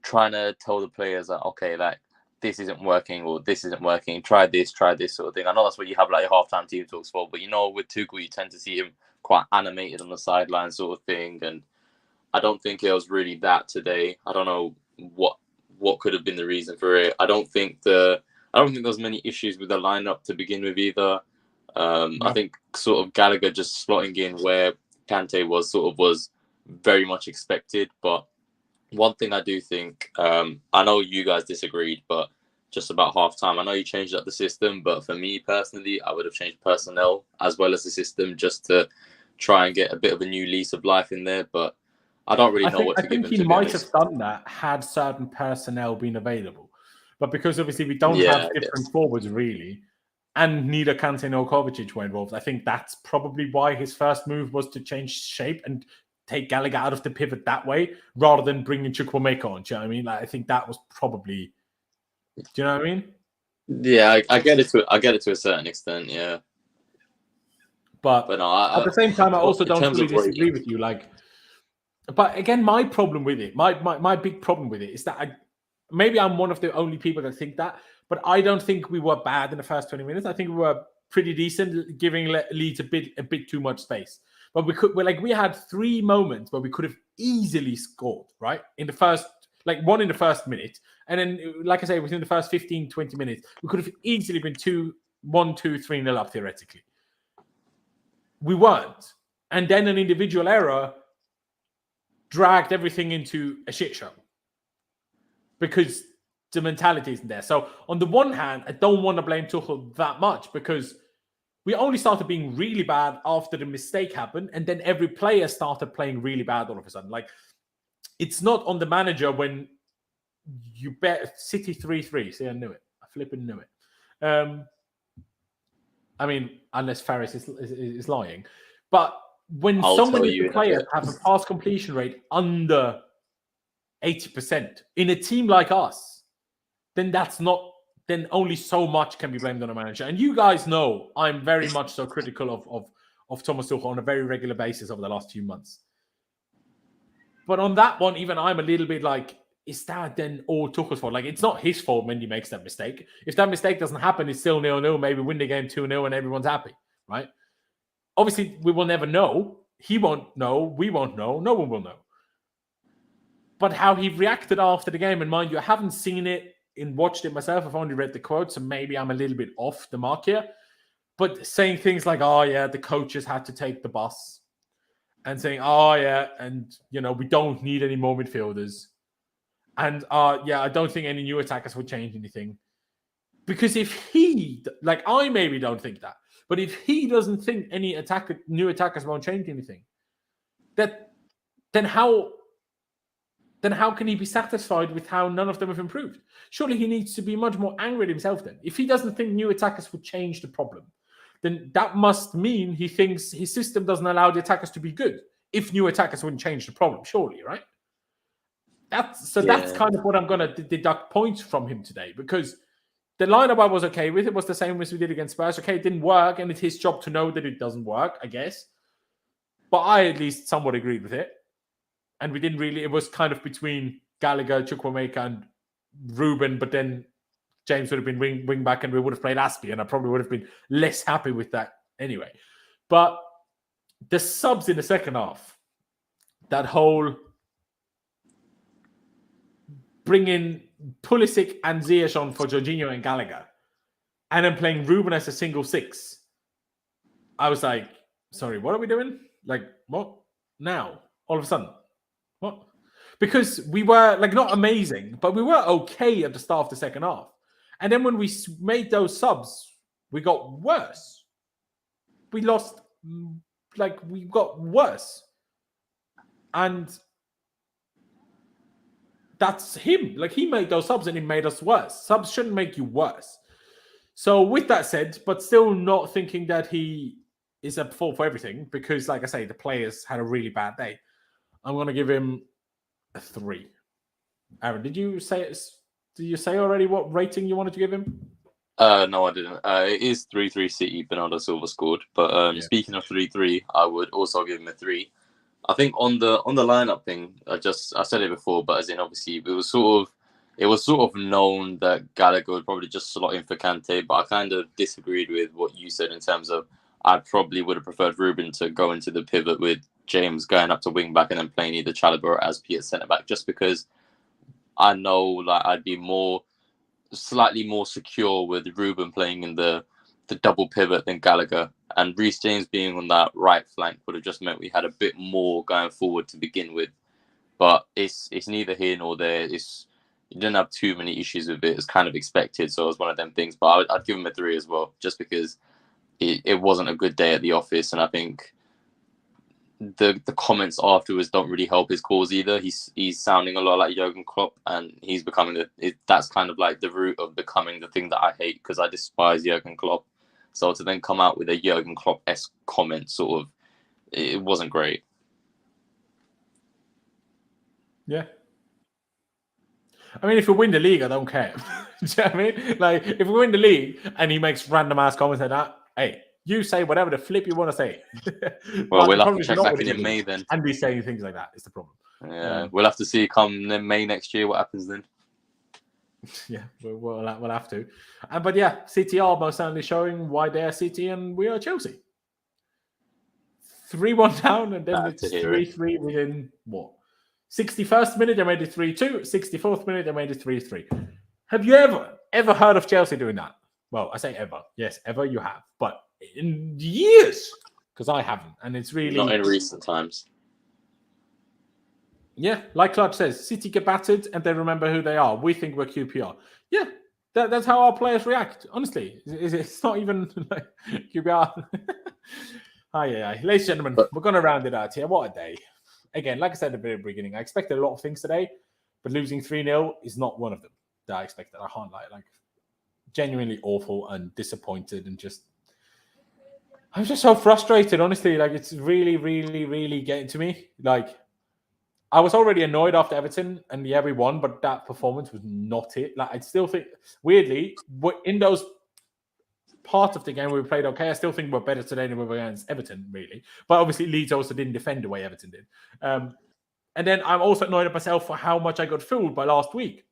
tell the players that, okay, like this isn't working or this isn't working. Try this sort of thing. I know that's what you have like your halftime team talks for, but with Tuchel, you tend to see him quite animated on the sideline sort of thing, and I don't think it was really that today. I don't know what could have been the reason for it. I don't think there was many issues with the lineup to begin with either. I think sort of Gallagher just slotting in where Kante was very much expected. But one thing I do think, I know you guys disagreed, but just about half time, I know you changed up the system, but for me personally, I would have changed personnel as well as the system just to try and get a bit of a new lease of life in there. But I don't really know what to give him. I think he might have done that had certain personnel been available. But because obviously we don't have different forwards really, and neither Kante nor Kovacic were involved, I think that's probably why his first move was to change shape and take Gallagher out of the pivot that way, rather than bringing Chukwuemeka on. Do you know what I mean? Like, I think that was probably... Do you know what I mean? Yeah, I get it to a certain extent, yeah. But no, at the same time, I also don't fully disagree with you. Like, but again, my problem with it, my big problem with it is that maybe I'm one of the only people that think that, but I don't think we were bad in the first 20 minutes. I think we were pretty decent, giving Leeds a bit too much space. But we had 3 moments where we could have easily scored, right? In the first, one in the first minute. And then, like I say, within the first 15, 20 minutes, we could have easily been 1-2, 3-0 up theoretically. We weren't. And then an individual error dragged everything into a shit show because the mentality isn't there. So on the one hand, I don't want to blame Tuchel that much because we only started being really bad after the mistake happened, and then every player started playing really bad all of a sudden. Like, it's not on the manager when you bet City 3-3. See, I knew it. I flipping knew it. I mean, unless Faris is lying. But when so many players have a pass completion rate under 80% in a team like us, then then only so much can be blamed on a manager. And you guys know I'm very much so critical of Thomas Tuchel on a very regular basis over the last few months. But on that one, even I'm a little bit like, is that then all Tuchel's fault? Like, it's not his fault when he makes that mistake. If that mistake doesn't happen, it's still 0-0, maybe win the game 2-0 and everyone's happy, right? Obviously, we will never know. He won't know. We won't know. No one will know. But how he reacted after the game, and mind you, I haven't seen it and watched it myself. I've only read the quotes, so maybe I'm a little bit off the mark here. But saying things like, oh, yeah, the coaches had to take the bus. And saying, oh, yeah, and, we don't need any more midfielders. And, I don't think any new attackers would change anything. Because if he, I maybe don't think that, but if he doesn't think any new attackers won't change anything, then how can he be satisfied with how none of them have improved? Surely he needs to be much more angry at himself then. If he doesn't think new attackers would change the problem, then that must mean he thinks his system doesn't allow the attackers to be good. If new attackers wouldn't change the problem, surely, right? That's kind of what I'm going to deduct points from him today, because the lineup I was okay with. It was the same as we did against Spurs. Okay, it didn't work, and it's his job to know that it doesn't work, I guess. But I at least somewhat agreed with it. And we didn't really, it was kind of between Gallagher, Chukwuemeka, and Ruben, but then James would have been wing back and we would have played Aspie, and I probably would have been less happy with that anyway. But the subs in the second half, that whole bringing Pulisic and Ziyech on for Jorginho and Gallagher, and then playing Ruben as a single 6, I was like, sorry, what are we doing? Like, what? Now? All of a sudden? What? Because we were, not amazing, but we were okay at the start of the second half. And then when we made those subs, we got worse. We lost, we got worse. And that's him. He made those subs and he made us worse. Subs shouldn't make you worse. So with that said, but still not thinking that he is at fault for everything, because like I say, the players had a really bad day. I'm going to give him a 3. Aaron, did you say already what rating you wanted to give him? No, I didn't. It is 3-3 City. Bernardo Silva scored. But speaking of 3-3, I would also give him a 3. I think on the lineup thing, I said it before, but as in obviously it it was sort of known that Gallagher would probably just slot in for Kante, but I kind of disagreed with what you said in terms of I probably would have preferred Ruben to go into the pivot with James going up to wing back and then playing either Chalobah or Azpi at centre back, just because I know like I'd be slightly more secure with Ruben playing in the double pivot than Gallagher, and Reece James being on that right flank would have just meant we had a bit more going forward to begin with. But it's neither here nor there. You didn't have too many issues with it. It's kind of expected, so it was one of them things. But I'd give him a 3 as well, just because it wasn't a good day at the office, and I think the comments afterwards don't really help his cause either. He's sounding a lot like Jurgen Klopp, and he's becoming that's kind of like the root of becoming the thing that I hate, because I despise Jurgen Klopp. So to then come out with a Jurgen Klopp-esque comment, sort of, it wasn't great. Yeah. I mean, if we win the league, I don't care. Do you know what I mean? Like, if we win the league and he makes random ass comments like that, hey, you say whatever the flip you want to say. Well, we'll have to check back in May then. And be saying things like that is the problem. Yeah, we'll have to see come May next year what happens then. Yeah, we'll have to. But yeah, City are most certainly showing why they're City and we are Chelsea. 3-1 down, and then it's 3-3 within what? 61st minute, they made it 3-2. 64th minute, they made it 3-3. Have you ever heard of Chelsea doing that? Well, I say ever. Yes, ever you have. But in years, because I haven't. And it's really... Not in recent times. Yeah, like Clutch says, City get battered and they remember who they are. We think we're QPR. Yeah, that's how our players react. Honestly, it's not even like QPR. Ladies and gentlemen, we're going to round it out here. What a day. Again, like I said at the very beginning, I expected a lot of things today, but losing 3-0 is not one of them that I expected. I can't lie. Like, genuinely awful and disappointed, and I'm just so frustrated, honestly. Like, it's really, really, really getting to me. Like, I was already annoyed after Everton, and yeah, we won, but that performance was not it. Like, I still think, weirdly, in those part of the game where we played okay, I still think we're better today than we were against Everton, really. But obviously, Leeds also didn't defend the way Everton did. And then I'm also annoyed at myself for how much I got fooled by last week.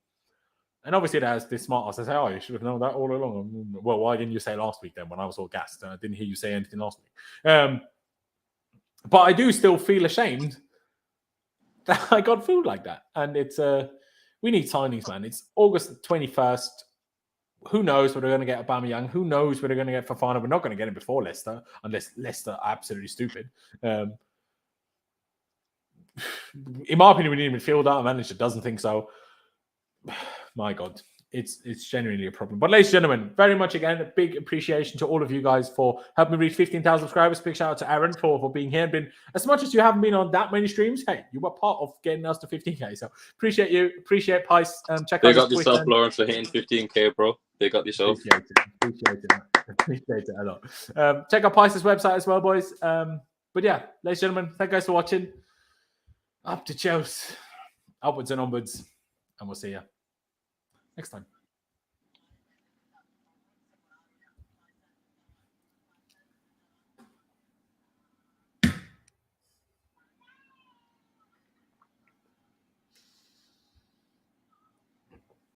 And obviously, there's this smart ass that says, oh, you should have known that all along. Well, why didn't you say last week then when I was all gassed? I didn't hear you say anything last week. But I do still feel ashamed that I got fooled like that. And it's we need signings, man. It's August 21st. Who knows what they're going to get Aubameyang? Who knows what they're going to get Fofana? We're not going to get him before Leicester, unless Leicester are absolutely stupid. In my opinion, we need a midfielder. Our manager doesn't think so. My God, it's genuinely a problem. But ladies and gentlemen, very much again, a big appreciation to all of you guys for helping me reach 15,000 subscribers. Big shout out to Aaron for being here. Been as much as you haven't been on that many streams. Hey, you were part of getting us to 15k. So appreciate you. Appreciate Pice. Check out yourself, Laurenz, for hitting 15k, bro. Big up yourself. Appreciate it a lot. Check out Pice's website as well, boys. But yeah, ladies and gentlemen, thank you guys for watching. Up to Chelsea. Upwards and onwards. And we'll see you next time.